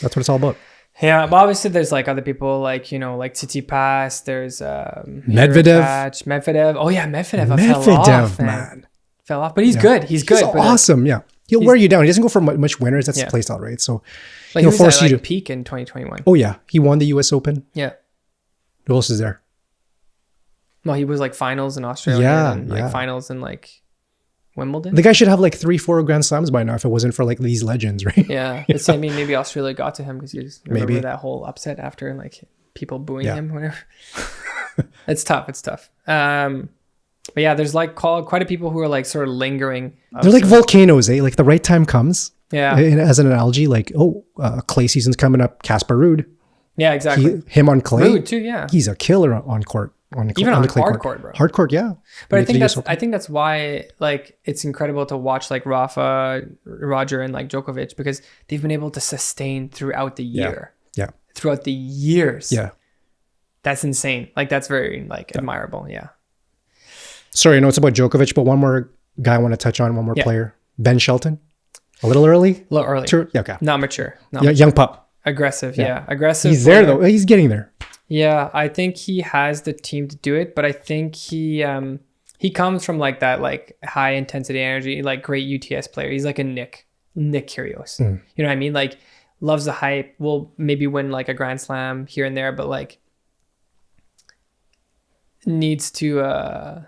that's what it's all about. Yeah, but obviously there's like other people like, you know, like Tsitsipas, there's Medvedev. Oh yeah, Medvedev fell off, man. Fell off, but he's good. He's good. He's awesome, yeah. He'll wear you down. He doesn't go for much winners. That's the play style, right? So like he'll he was force at, you like, to peak in 2021. Oh yeah, he won the US Open. Yeah. Who else is there? Well, he was like finals in Australia and like finals in like Wimbledon. The guy should have like 3-4 Grand Slams by now if it wasn't for like these legends, right? Yeah. It's, I mean, maybe Australia got to him because you just remember that whole upset after like people booing him, whatever. It's tough. It's tough. But yeah, there's like quite a people who are like sort of lingering. They're like volcanoes, eh? Like the right time comes. Yeah. As an analogy, like, clay season's coming up. Casper Ruud. Yeah, exactly. Him on clay. Ruud too, yeah. He's a killer on court. Even on the clay hard court, bro. Hard court, yeah. But I think that's why like it's incredible to watch like Rafa, Roger, and like Djokovic because they've been able to sustain throughout the year. Yeah. Throughout the years. Yeah. That's insane. Like that's very like admirable. Yeah. Sorry, I know it's about Djokovic, but one more guy I want to touch on, one more player. Ben Shelton. A little early? A little early. Yeah, okay. Not mature. Young pup. Aggressive, yeah. Aggressive. He's there though. He's getting there. Yeah, I think he has the team to do it, but I think he comes from like that like high intensity energy, like great UTS player. He's like a Nick Kyrgios. You know what I mean? Like loves the hype. Will maybe win like a Grand Slam here and there, but like needs to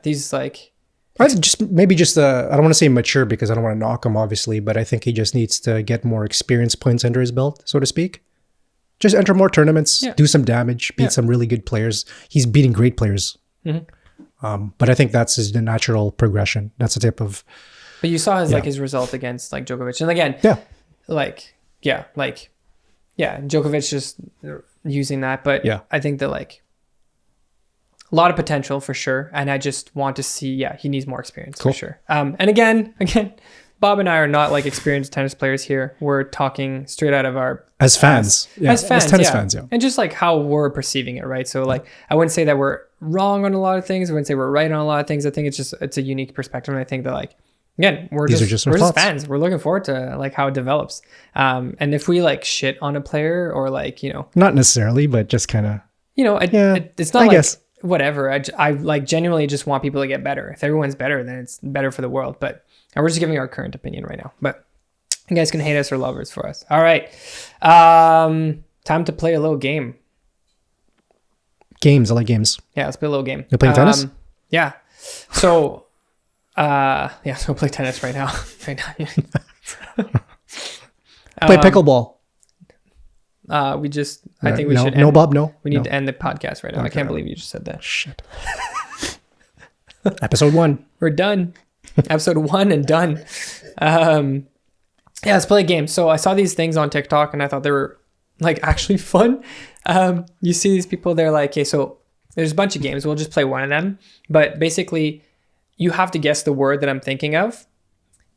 these like I don't want to say mature because I don't want to knock him obviously, but I think he just needs to get more experience points under his belt, so to speak. Just enter more tournaments, do some damage, beat some really good players. He's beating great players. But I think that's his natural progression. That's the type of... But you saw his result against like Djokovic. And again, Djokovic just using that. But I think that like a lot of potential for sure. And I just want to see, he needs more experience for sure. And again, Bob and I are not like experienced tennis players here. We're talking straight out of our... As fans. As tennis fans, yeah. And just like how we're perceiving it, right? So like, I wouldn't say that we're wrong on a lot of things. I wouldn't say we're right on a lot of things. I think it's a unique perspective. And I think that like, again, we're just fans. We're looking forward to like how it develops. And if we like shit on a player or like, you know... Not necessarily, but just kind of... You know, it's not I guess. Whatever. I like genuinely just want people to get better. If everyone's better, then it's better for the world. But we're just giving our current opinion right now. But you guys can hate us or love us for us. All right. Time to play a little game. Games. I like games. Yeah, let's play a little game. You're playing tennis? Yeah. So, let's go play tennis right now. Play pickleball. I think we should end. No, Bob, no. We need to end the podcast right now. Okay. I can't believe you just said that. Shit. Episode 1. We're done. Episode 1 and done. Let's play a game. So I saw these things on TikTok and I thought they were like actually fun. You see these people, they're like, okay, so there's a bunch of games. We'll just play one of them. But basically, you have to guess the word that I'm thinking of.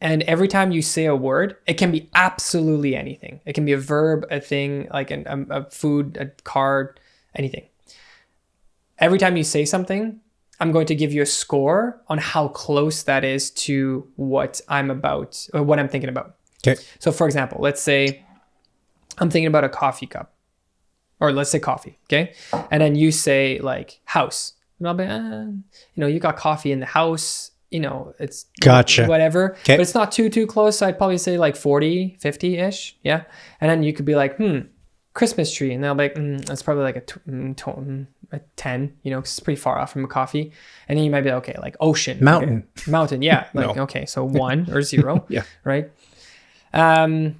And every time you say a word, it can be absolutely anything. It can be a verb, a thing, like a food, a card, anything. Every time you say something, I'm going to give you a score on how close that is to what I'm about or what I'm thinking about. Okay. So for example, let's say I'm thinking about a coffee cup, or let's say coffee. Okay. And then you say like house, and I'll be, you got coffee in the house. It's gotcha. Whatever. Okay. But it's not too close. So I'd probably say like 40, 50-ish. Yeah. And then you could be like, Christmas tree. And they'll be like, that's probably like a 10, because it's pretty far off from a coffee. And then you might be like, okay, like ocean. Mountain. Okay. Mountain. Yeah. Like, no. Okay. So 1 or 0. Yeah. Right. And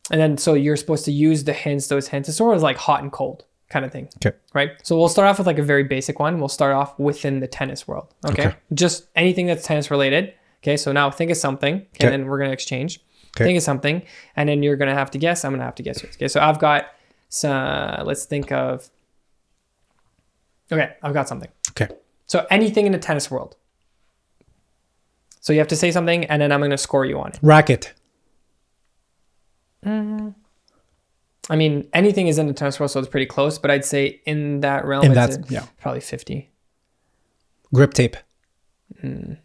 then, so you're supposed to use those hints. It's sort of like hot and cold kind of thing. Okay. Right. So we'll start off with like a very basic one. We'll start off within the tennis world. Okay. Just anything that's tennis related. Okay. So now think of something and then we're going to exchange. Okay. Think of something and then you're going to have to guess. I'm going to have to guess yours. Okay. So I've got let's think of, I've got something. Okay. So anything in the tennis world. So you have to say something and then I'm going to score you on it. Racket. I mean, anything is in the tennis world, so it's pretty close. But I'd say in that realm, And I'd that's, say yeah. probably 50. Grip tape. 30.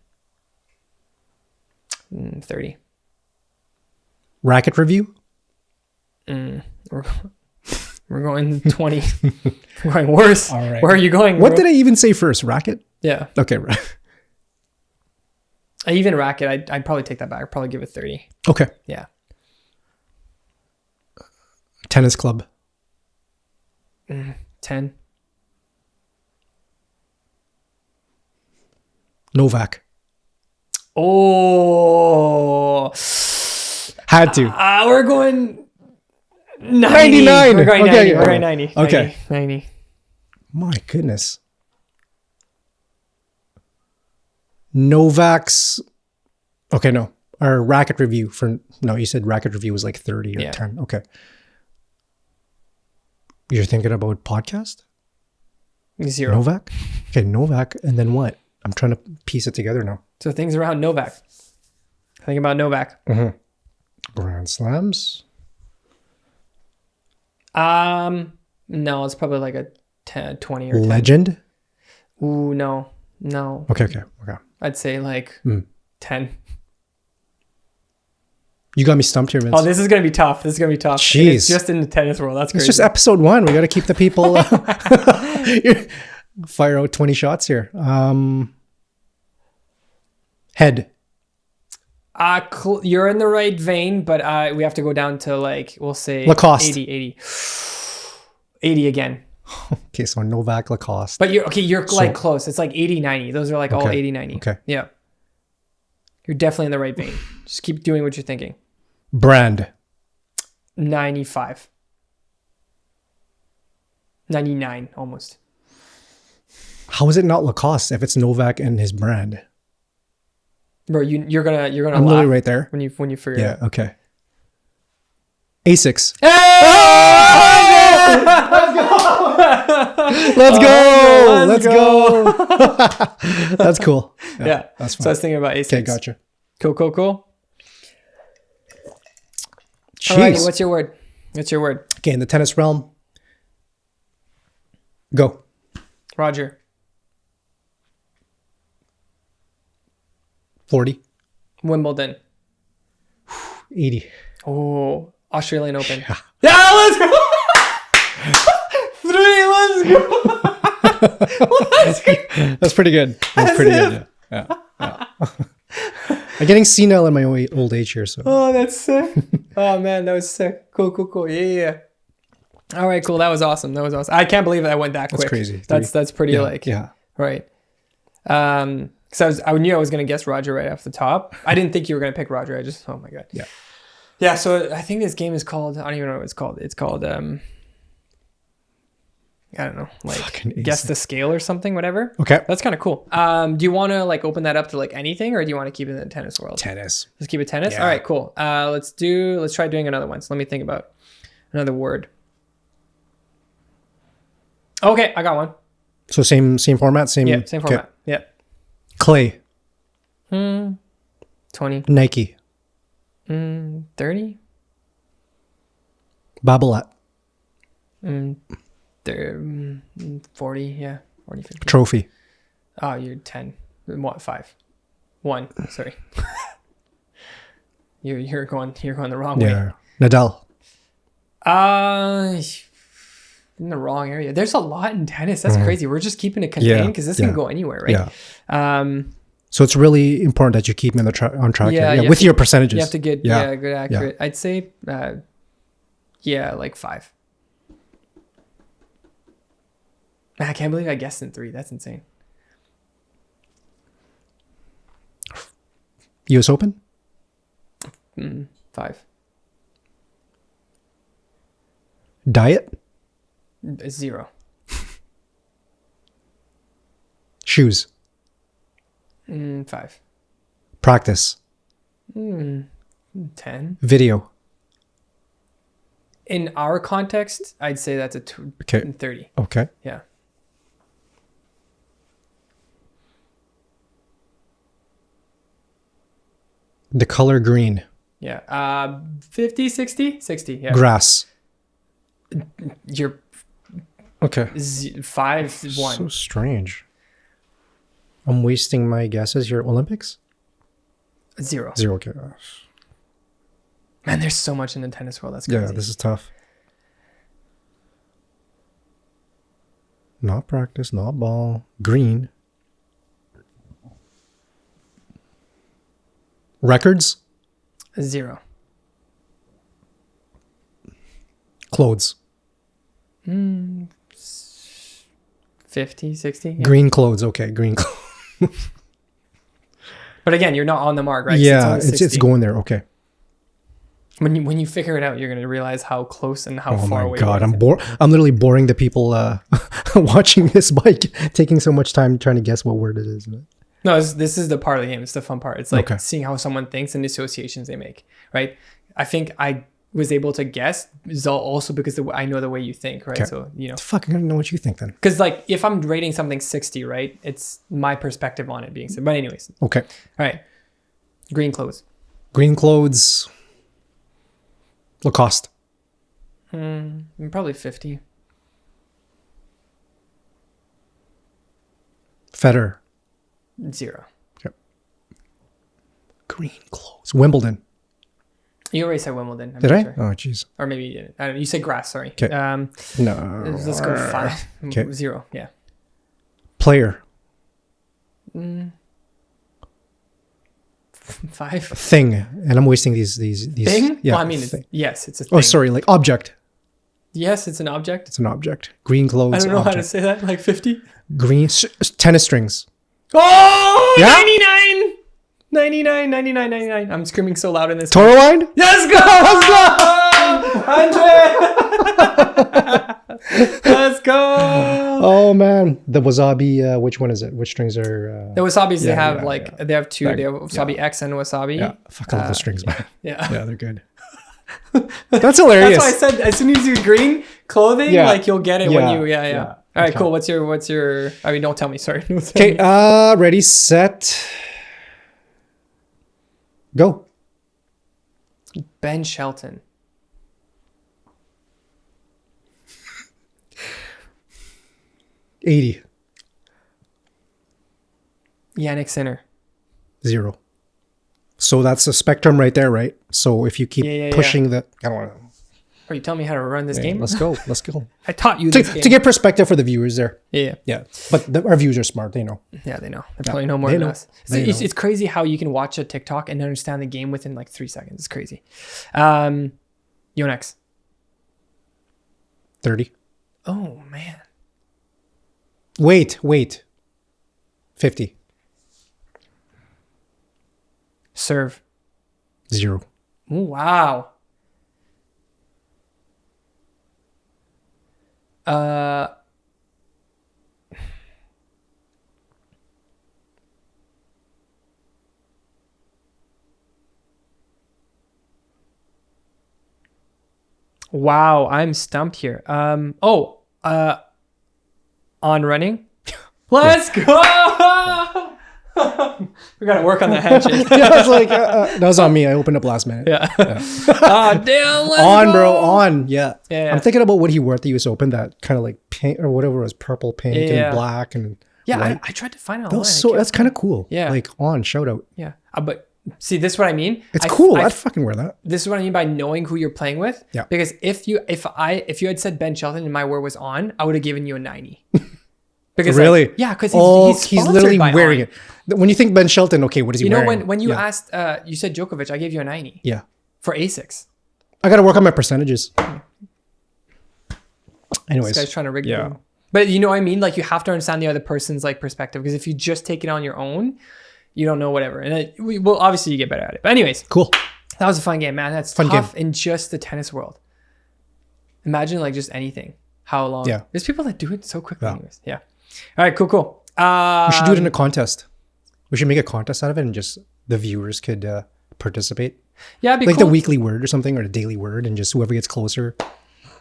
Racket review. We're going 20. We're going worse. All right. Where are you going? What did I even say first? Racket? Yeah. Okay. Even racket, I'd probably take that back. I'd probably give it 30. Okay. Yeah. Tennis club. 10. Novak. Oh. Had to. We're going 90. 99. We're going Okay, 90. We're okay. going 90. Okay. 90. My goodness. Novak's. Okay, no. Our racket review for. No, you said racket review was like 30 or Yeah. 10. Okay. You're thinking about podcast? 0. Novak? Okay, Novak. And then what? I'm trying to piece it together now. So things around Novak. Think about Novak. Grand Slams? No, it's probably like a 10, 20 or 10. Legend? Ooh, no. Okay. I'd say like 10. You got me stumped here, Vince. Oh, this is going to be tough. This is going to be tough. Jeez. And it's just in the tennis world. That's crazy. It's just episode 1. We got to keep the people... fire out 20 shots here. Head. You're in the right vein, but we have to go down to like, we'll say Lacoste. 80. 80 again. Okay, so Novak, Lacoste. But you're like close. It's like 80, 90. Those are like all 80, 90. Okay. Yeah. You're definitely in the right vein. Just keep doing what you're thinking. Brand. 95. 99 almost. How is it not Lacoste if it's Novak and his brand? Bro, you're gonna I'm laugh literally right there. when you figure it Yeah, out. okay. Asics. Let's go. Let's go. That's cool. Yeah. That's fine. So I was thinking about A6. Okay, gotcha. Cool. Jeez. Alrighty, what's your word? Okay, in the tennis realm. Go. Roger. 40. Wimbledon. 80. Oh, Australian Open. Yeah, let's go. 3, let's go. That's pretty good. That's pretty good. Yeah. I'm getting senile in my old age here, so. Oh, that's sick. Oh man, that was sick. Cool. Yeah. All right, cool. That was awesome. I can't believe I went that quick. That's crazy. That's pretty Yeah. right. Because I knew I was gonna guess Roger right off the top. I didn't think you were gonna pick Roger. Oh my god. Yeah. Yeah. So I think this game is called. I don't even know what it's called. It's called I don't know, like guess the scale or something, whatever. Okay. That's kind of cool. Do you want to like open that up to like anything, or do you want to keep it in the tennis world? Tennis. Just keep it tennis. Yeah. All right, cool. Let's try doing another one. So let me think about another word. Okay, I got one. So same format, same. Yeah, same format. Okay. Yeah. Clay. 20. Nike. 30. Babolat. 40. Yeah, 40, 50. Trophy. Oh, you're 10. What? 5. 1. Sorry. You're going the wrong way. Yeah. Nadal. In the wrong area. There's a lot in tennis. That's crazy. We're just keeping it contained because this can go anywhere, right? Yeah. So it's really important that you keep them on track. Yeah. With your percentages. You have to get good, accurate. I'd say, like 5. I can't believe I guessed in 3. That's insane. US Open. 5. Diet. 0. Shoes. 5. Practice. 10. Video. In our context, I'd say that's a 30. Okay. Yeah. The color green. Yeah. 50, 60? 60. Yeah. Grass. You're Okay. 5-1. So strange. I'm wasting my guesses here. Olympics? 0. 0. Okay. Man, there's so much in the tennis world. That's crazy. Yeah, this is tough. Not practice, not ball. Green. Records? 0. Clothes. 50, 60. Yeah. Green clothes. Okay, green clothes. But again, you're not on the mark, right? Yeah, only it's 60. going there. Okay. When you figure it out, you're gonna realize how close and how Oh far my away. god, it is. I'm literally boring the people watching this bike, taking so much time trying to guess what word it is. No, this is the part of the game. It's the fun part. It's like Okay. seeing how someone thinks and the associations they make, right? I think I was able to guess also because I know the way you think, right? Okay. So, you know, Fuck, I'm gonna know what you think then. because like if I'm rating something 60, right? It's my perspective on it being so. But anyways, Okay. all right. Green clothes. Green clothes. Lacoste. Probably 50. Federer. 0. Okay. Green clothes. Wimbledon. You already said Wimbledon. I'm Did not I? sure. Oh, jeez. Or maybe you didn't. I don't know. You said grass. Sorry. Okay. No. Let's go 5. Okay. 0. Yeah. Player. 5. Thing. And I'm wasting these. Thing? Yeah. Well, I mean, thing. yes, it's a thing. Oh, sorry. Like object. Yes, it's an object. It's an object. Green clothes. I don't know object. how to say that. Like 50. Green tennis strings. Oh, Yeah? 99. 99, 99, 99. I'm screaming so loud in this. Toro line? Let's go! Let's go! Let's go! Oh man, the wasabi. Which one is it? Which strings are? The wasabis, they yeah, have yeah, like, yeah. they have 2. That- They have wasabi X and wasabi. Yeah, fuck, I love the strings, man. Yeah. Yeah, they're good. That's hilarious. That's why I said as soon as you green clothing, Yeah. like you'll get it when you, yeah. Yeah. All right, Okay. cool. What's your, I mean, don't tell me, sorry. Okay, ready, set, go. Ben Shelton. $80. Yannick Sinner. 0. So that's a spectrum right there, right? So if you keep Yeah. pushing the, I don't know. Are you telling me how to run this game? Let's go. Let's go. I taught you to, this game. to get perspective for the viewers there. Yeah. Yeah, but our viewers are smart. They know. Yeah, they know. They probably know more they than know. us. They know. It's crazy how you can watch a TikTok and understand the game within like 3 seconds. It's crazy. Yo next. 30. Oh man. Wait. 50. Serve. 0. Ooh, wow. Wow, I'm stumped here. On running. Let's go. We gotta work on the handshake. Yeah, I was like, that was on me. I opened up last minute. Yeah. Oh damn. Let's On, go. bro, on. Yeah. Yeah. I'm thinking about what he wore at the US Open, that kind of like pink or whatever it was, purple, pink, Yeah. and black and Yeah, white. I tried to find it That online. was that's kind of cool. Yeah. Like on, shout out. Yeah, but see, this is what I mean. It's cool. I I'd fucking wear that. this is what I mean by knowing who you're playing with. Yeah. Because if you had said Ben Shelton and my word was on, I would have given you a 90. Because Really? because He's literally wearing it. When you think Ben Shelton, okay, what is he You know, wearing? when you Yeah. asked, you said Djokovic, I gave you a 90 Yeah. for Asics. I got to work on my percentages. Anyways. This guy's trying to rig the Yeah. game. But you know what I mean? Like you have to understand the other person's like perspective, because if you just take it on your own, you don't know whatever. And well, obviously you get better at it. But anyways, Cool. that was a fun game, man. That's Fun tough in just the tennis world. Imagine like just anything. How long? Yeah. There's people that do it so quickly. Yeah. Anyways. Yeah. All right. Cool. We should do it in a contest. We should make a contest out of it and just the viewers could participate. Yeah. It'd be Like cool. the weekly word or something, or the daily word, and just whoever gets closer.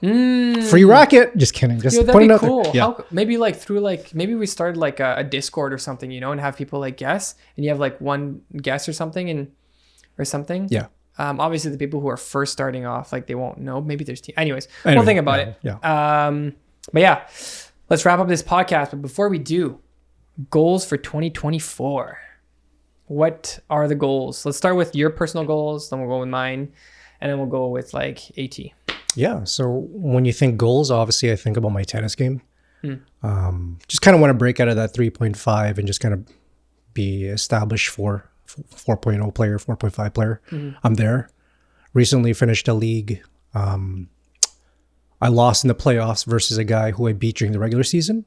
Free racket. Just kidding. Just Yo, that'd putting be it out there. cool. Yeah. Maybe like through like, maybe we started like a Discord or something, you know, and have people like guess, and you have like one guess or something, or something. Yeah. Obviously, the people who are first starting off, like they won't know. Maybe there's anyways. Anyway, We'll think about it. Yeah. But yeah, let's wrap up this podcast. But before we do, goals for 2024. What are the goals? Let's start with your personal goals, then we'll go with mine, and then we'll go with like AT. Yeah. So when you think goals, obviously I think about my tennis game. Just kind of want to break out of that 3.5 and just kind of be established 4.0 player, 4.5 player. I'm there. Recently finished a league. I lost in the playoffs versus a guy who I beat during the regular season.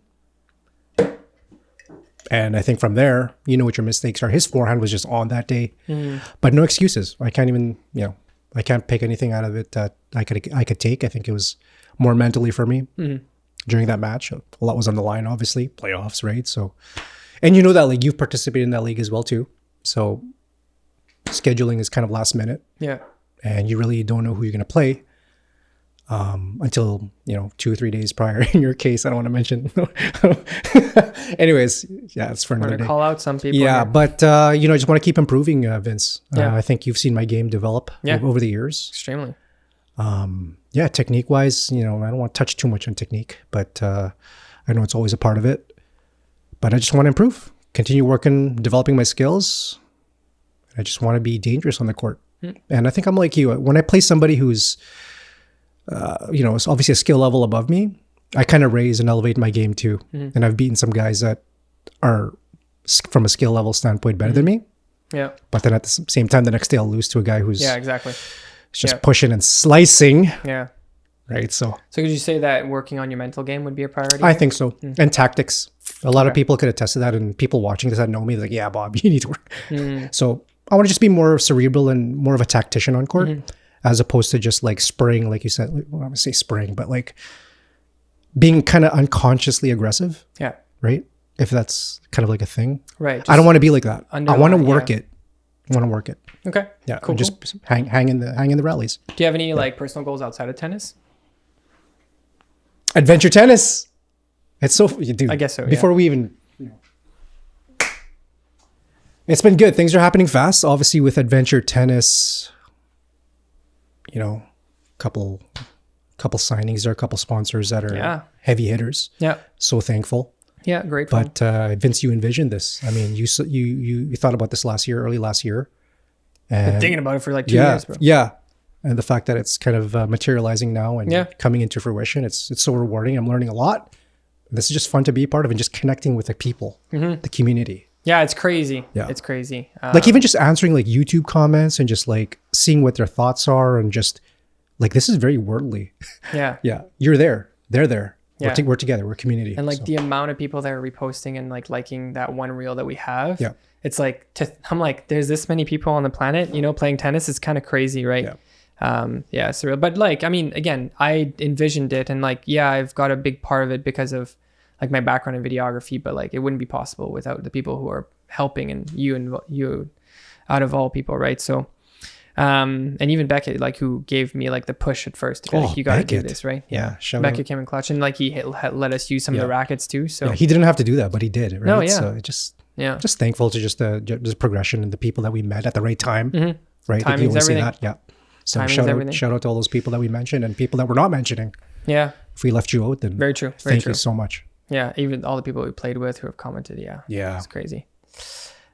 And I think from there, you know what your mistakes are. His forehand was just on that day, but no excuses. I can't even, I can't pick anything out of it that I could take. I think it was more mentally for me during that match. A lot was on the line, obviously, playoffs, right? So, and you know that league, you've participated in that league as well too. So scheduling is kind of last minute. Yeah. And you really don't know who you're going to play until, 2 or 3 days prior. In your case, I don't want to mention. Anyways, yeah, it's for another day. Call out some people. Yeah, here. but, I just want to keep improving, Vince. Yeah. I think you've seen my game develop over the years. Extremely. Technique-wise, I don't want to touch too much on technique, but I know it's always a part of it. But I just want to improve, continue working, developing my skills. I just want to be dangerous on the court. And I think I'm like you. When I play somebody who's, is obviously a skill level above me, I kind of raise and elevate my game too. And I've beaten some guys that are, from a skill level standpoint, better than me. Yeah. But then at the same time, the next day I'll lose to a guy who's exactly. just pushing and slicing. Yeah. Right. So could you say that working on your mental game would be a priority? I think so. And tactics. A lot of people could attest to that. And people watching this that know me, they're like, yeah, Bob, you need to work. So I want to just be more cerebral and more of a tactician on court, as opposed to just like spraying, like you said. Well, I'm going to say spraying, but like being kind of unconsciously aggressive. Yeah. Right. If that's kind of like a thing. Right. I don't want to be like that. I want to work it. I want to work it. Okay. Yeah. Cool. Just hang in the rallies. Do you have any like personal goals outside of tennis? Adventure tennis. It's so, dude. I guess so. Before we even, it's been good. Things are happening fast. Obviously, with adventure tennis, couple signings there, a couple sponsors that are heavy hitters. Yeah. So thankful. Yeah, great. But Vince, you envisioned this. I mean, you thought about this early last year. And been thinking about it for like 2 years, bro. Yeah. And the fact that it's kind of materializing now and coming into fruition, it's so rewarding. I'm learning a lot. This is just fun to be a part of and just connecting with the people, the community. Yeah, it's crazy. Yeah. It's crazy. Like even just answering like YouTube comments and just like seeing what their thoughts are and just like, this is very worldly. Yeah. Yeah. You're there. They're there. Yeah. We're together. We're community. And like the amount of people that are reposting and like liking that one reel that we have. Yeah. It's like, I'm like, there's this many people on the planet, playing tennis. It's kind of crazy, right? Yeah. Yeah, it's surreal. But like, I mean, again, I envisioned it and like, yeah, I've got a big part of it because of like my background in videography, but like it wouldn't be possible without the people who are helping and you out of all people, right? So, and even Beckett, like who gave me like the push at first to be like, you got to do this, right? Yeah. Beckett came in clutch and like he let us use some of the rackets too. So he didn't have to do that, but he did, right? No, yeah. So it just thankful to just the progression and the people that we met at the right time, right? Timing's you always everything. Say that, yeah. So shout out to all those people that we mentioned and people that we're not mentioning. Yeah. If we left you out, then very true. Thank you so much. Yeah. Even all the people we played with who have commented. Yeah. Yeah. It's crazy.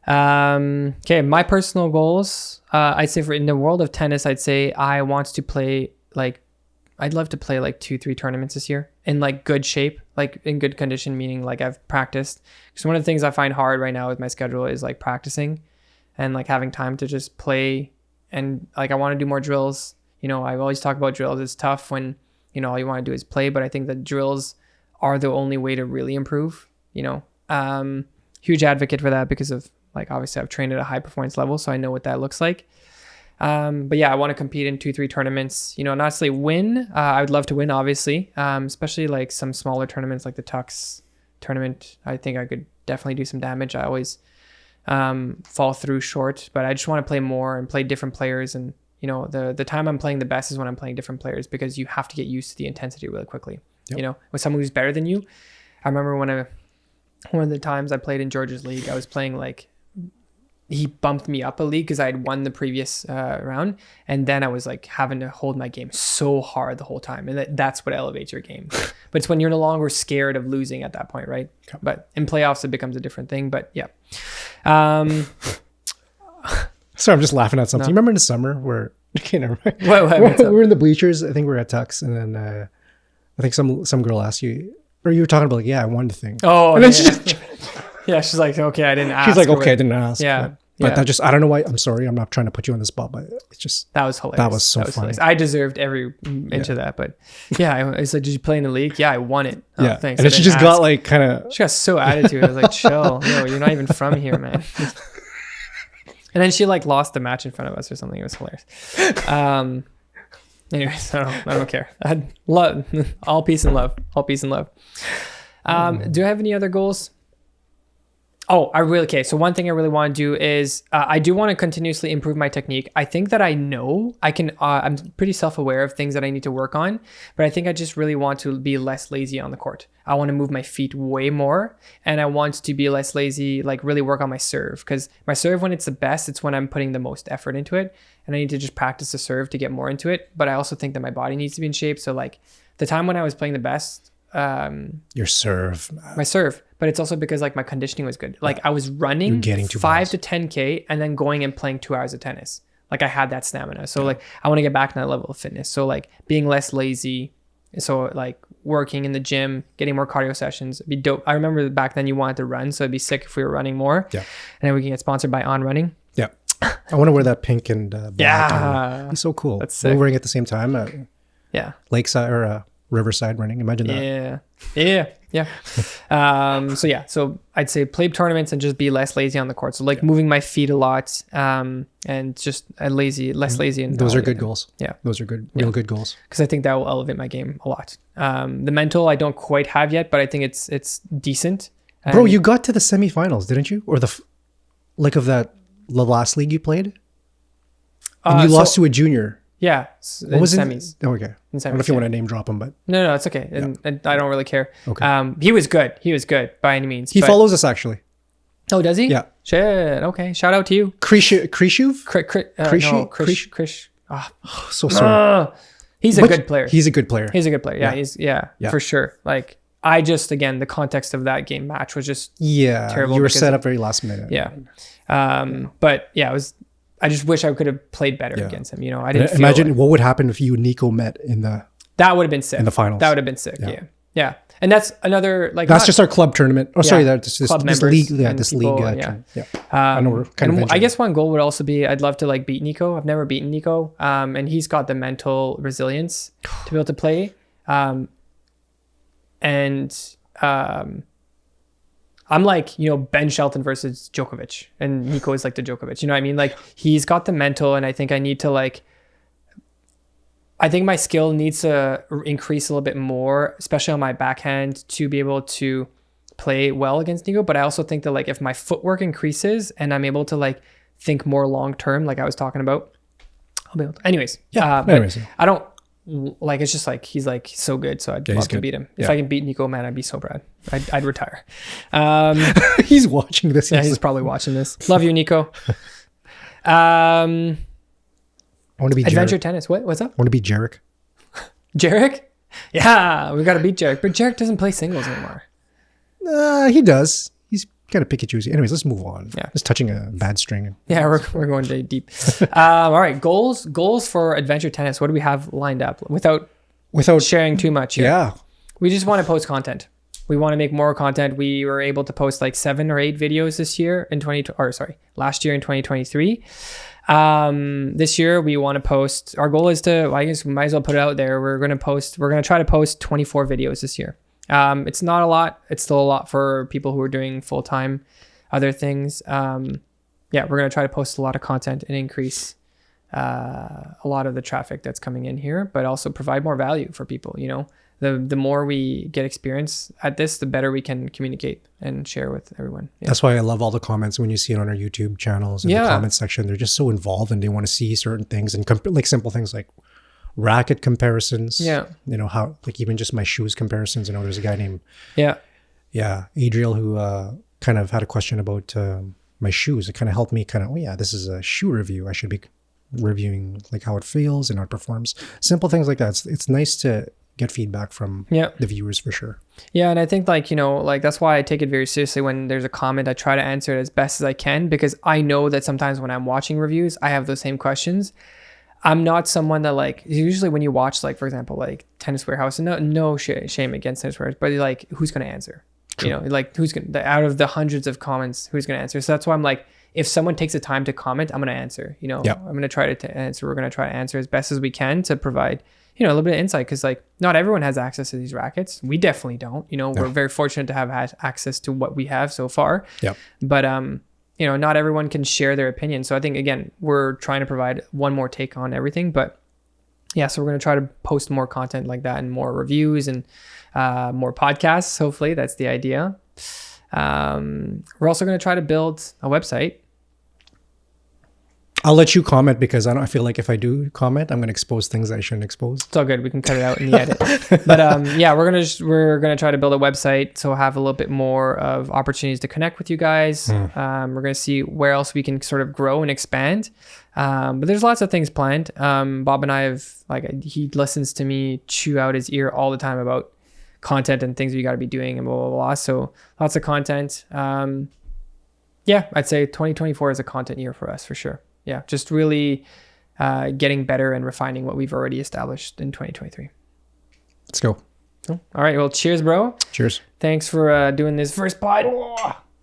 Okay. My personal goals, I'd say in the world of tennis, I'd say I want to play I'd love to play like 2-3 tournaments this year in like good shape, like in good condition, meaning like I've practiced. Because one of the things I find hard right now with my schedule is like practicing and like having time to just play. And like, I want to do more drills. I always talk about drills. It's tough when, all you want to do is play, but I think that drills are the only way to really improve, huge advocate for that because of like, obviously I've trained at a high performance level, so I know what that looks like. But yeah, I want to compete in 2-3 tournaments, not necessarily win. I would love to win, obviously, especially like some smaller tournaments like the Tux tournament. I think I could definitely do some damage. I always fall through short, but I just want to play more and play different players. And the time I'm playing the best is when I'm playing different players because you have to get used to the intensity really quickly. Yep. With someone who's better than you. I remember one of the times I played in Georgia's league, I was playing like he bumped me up a league because I had won the previous round, and then I was like having to hold my game so hard the whole time, and that's what elevates your game. But it's when you're no longer scared of losing at that point, right? Okay. But in playoffs it becomes a different thing. But yeah. Sorry, I'm just laughing at something. No. You remember in the summer where never mind. What, we were in the bleachers. I think we were at Tux, and then I think some girl asked you, or you were talking about like, yeah, I won the thing. Oh, and then she just. Yeah, she's like, okay, I didn't ask. She's like, okay, I didn't ask. Yeah. But that just, I don't know why. I'm sorry. I'm not trying to put you on the spot, but it's just. That was hilarious. That was so funny. Hilarious. I deserved every inch of that. But yeah, I was like, did you play in the league? Yeah, I won it. Oh, yeah. Thanks. And then she just got like kind of. She got so attitude. I was like, chill. Yo, you're not even from here, man. And then she like lost the match in front of us or something. It was hilarious. Anyways, I don't care. I love all peace and love. All peace and love. Do I have any other goals? Oh, okay. So one thing I really want to do is I do want to continuously improve my technique. I think that I know I can, I'm pretty self-aware of things that I need to work on, but I think I just really want to be less lazy on the court. I want to move my feet way more, and I want to be less lazy, like really work on my serve, because my serve, when it's the best, it's when I'm putting the most effort into it, and I need to just practice the serve to get more into it. But I also think that my body needs to be in shape. So like the time when I was playing the best, your serve, my serve, but it's also because like my conditioning was good. Like I was running 5 to 10K and then going and playing 2 hours of tennis. Like I had that stamina. So like I want to get back to that level of fitness. So like being less lazy. So like working in the gym, getting more cardio sessions. It'd be dope. I remember back then you wanted to run, so it'd be sick if we were running more. Yeah. And then we can get sponsored by On Running. Yeah. I want to wear that pink and black. Yeah. It'd be so cool. That's sick. We're wearing it at the same time. Yeah. Lakeside or Riverside running. Imagine that. Yeah. So I'd say play tournaments and just be less lazy on the court. So like moving my feet a lot, and just less lazy. And those are good goals. Yeah. Those are real good goals. Because I think that will elevate my game a lot. The mental I don't quite have yet, but I think it's decent. Bro, you got to the semifinals, didn't you? Or the last league you played? And you lost to a junior. Yeah, what was semis. Oh, okay. I don't know if you want to name drop him, but no, it's okay. And I don't really care. Okay. He was good by any means. He follows us actually. Oh, does he? Yeah. Shit. Okay. Shout out to you. Krishuv? Krish. Oh, so sorry. He's a good player. He's a good player. He's a good player. Yeah, for sure. Like I just, again, the context of that game match was just terrible. You were set up very last minute. Yeah. But yeah, it was. I just wish I could have played better against him. You know, I didn't imagine what would happen if you and Nico met in the. That would have been sick in the finals. That would have been sick. Yeah. And that's another like. That's just our club tournament. Oh, sorry, that's just this league. Yeah, this people, league. I know we're kind of. I guess one goal would also be I'd love to like beat Nico. I've never beaten Nico, and he's got the mental resilience to be able to play, I'm like, Ben Shelton versus Djokovic, and Nico is like the Djokovic. You know what I mean? Like he's got the mental, and I think I need to I think my skill needs to increase a little bit more, especially on my backhand, to be able to play well against Nico. But I also think that like if my footwork increases and I'm able to like think more long term, like I was talking about, I'll be able to. Anyways, I don't. Like it's just like he's like so good, so I'd love to beat him. If I can beat Nico, man, I'd be so proud. I'd retire. He's watching this. Yeah, he's probably watching this. Love you, Nico. I want to be Adventure Tennis. What's up? I want to beat Jarek. Jarek? Yeah, we got to beat Jarek, but Jarek doesn't play singles anymore. He does. He's kind of picky choosy. Anyways, let's move on. Yeah, just touching a bad string. Yeah, we're going deep. All right, goals for Adventure Tennis. What do we have lined up without sharing too much here? Yeah, we just want to post content. We want to make more content. We were able to post like 7 or 8 videos last year in 2023. This year we want to post. Our goal is to. I guess we might as well put it out there. We're going to try to post 24 videos this year. It's not a lot. It's still a lot for people who are doing full-time other things. We're going to try to post a lot of content and increase a lot of the traffic that's coming in here, but also provide more value for people. The more we get experience at this, the better we can communicate and share with everyone. Yeah. That's why I love all the comments when you see it on our YouTube channels and the comment section. They're just so involved and they want to see certain things and like simple things like racket comparisons. Yeah. How like even just my shoes comparisons. There's a guy named Adriel who kind of had a question about my shoes. It kind of helped me kind of, oh yeah, this is a shoe review. I should be reviewing like how it feels and how it performs. Simple things like that. It's nice to get feedback from the viewers for sure. Yeah, and I think like, you know, like that's why I take it very seriously when there's a comment. I try to answer it as best as I can, because I know that sometimes when I'm watching reviews, I have those same questions. I'm not someone that like, usually when you watch like, for example, like Tennis Warehouse, and no shame against Tennis Warehouse, but like, who's going to answer? True. You know, like who's going to, out of the hundreds of comments, who's going to answer? So that's why I'm like, if someone takes the time to comment, I'm going to answer, you know, I'm going to try to answer. We're going to try to answer as best as we can to provide, you know, a little bit of insight, because like not everyone has access to these rackets. We definitely don't, you know, we're very fortunate to have had access to what we have so far. But, you know, not everyone can share their opinion. So I think, again, we're trying to provide one more take on everything. But yeah, so we're going to try to post more content like that and more reviews and more podcasts. Hopefully that's the idea. We're also going to try to build a website. I'll let you comment, because I feel like if I do comment, I'm going to expose things I shouldn't expose. It's all good. We can cut it out in the edit. But yeah, we're gonna try to build a website, so have a little bit more of opportunities to connect with you guys. We're gonna see where else we can sort of grow and expand. But there's lots of things planned. Bob and I have, like, he listens to me chew out his ear all the time about content and things you got to be doing and blah blah blah. So lots of content. Yeah, I'd say 2024 is a content year for us for sure. Yeah, just really getting better and refining what we've already established in 2023. Let's go. Cool. All right. Well, cheers, bro. Cheers. Thanks for doing this first pod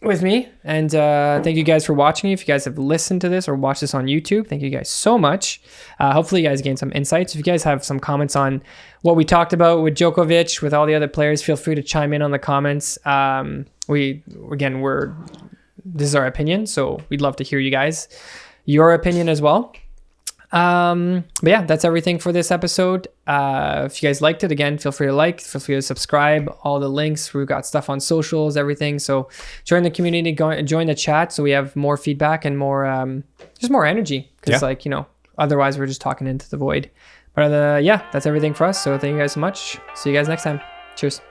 with me. And thank you guys for watching. If you guys have listened to this or watched this on YouTube, thank you guys so much. Hopefully you guys gained some insights. If you guys have some comments on what we talked about with Djokovic, with all the other players, feel free to chime in on the comments. This is our opinion, so we'd love to hear you guys. Your opinion as well. But yeah, that's everything for this episode. If you guys liked it, again, feel free to subscribe. All the links, we've got stuff on socials, everything. So join the community, join the chat, so we have more feedback and more, just more energy. Because like, you know, otherwise we're just talking into the void. But yeah, that's everything for us. So thank you guys so much. See you guys next time. Cheers.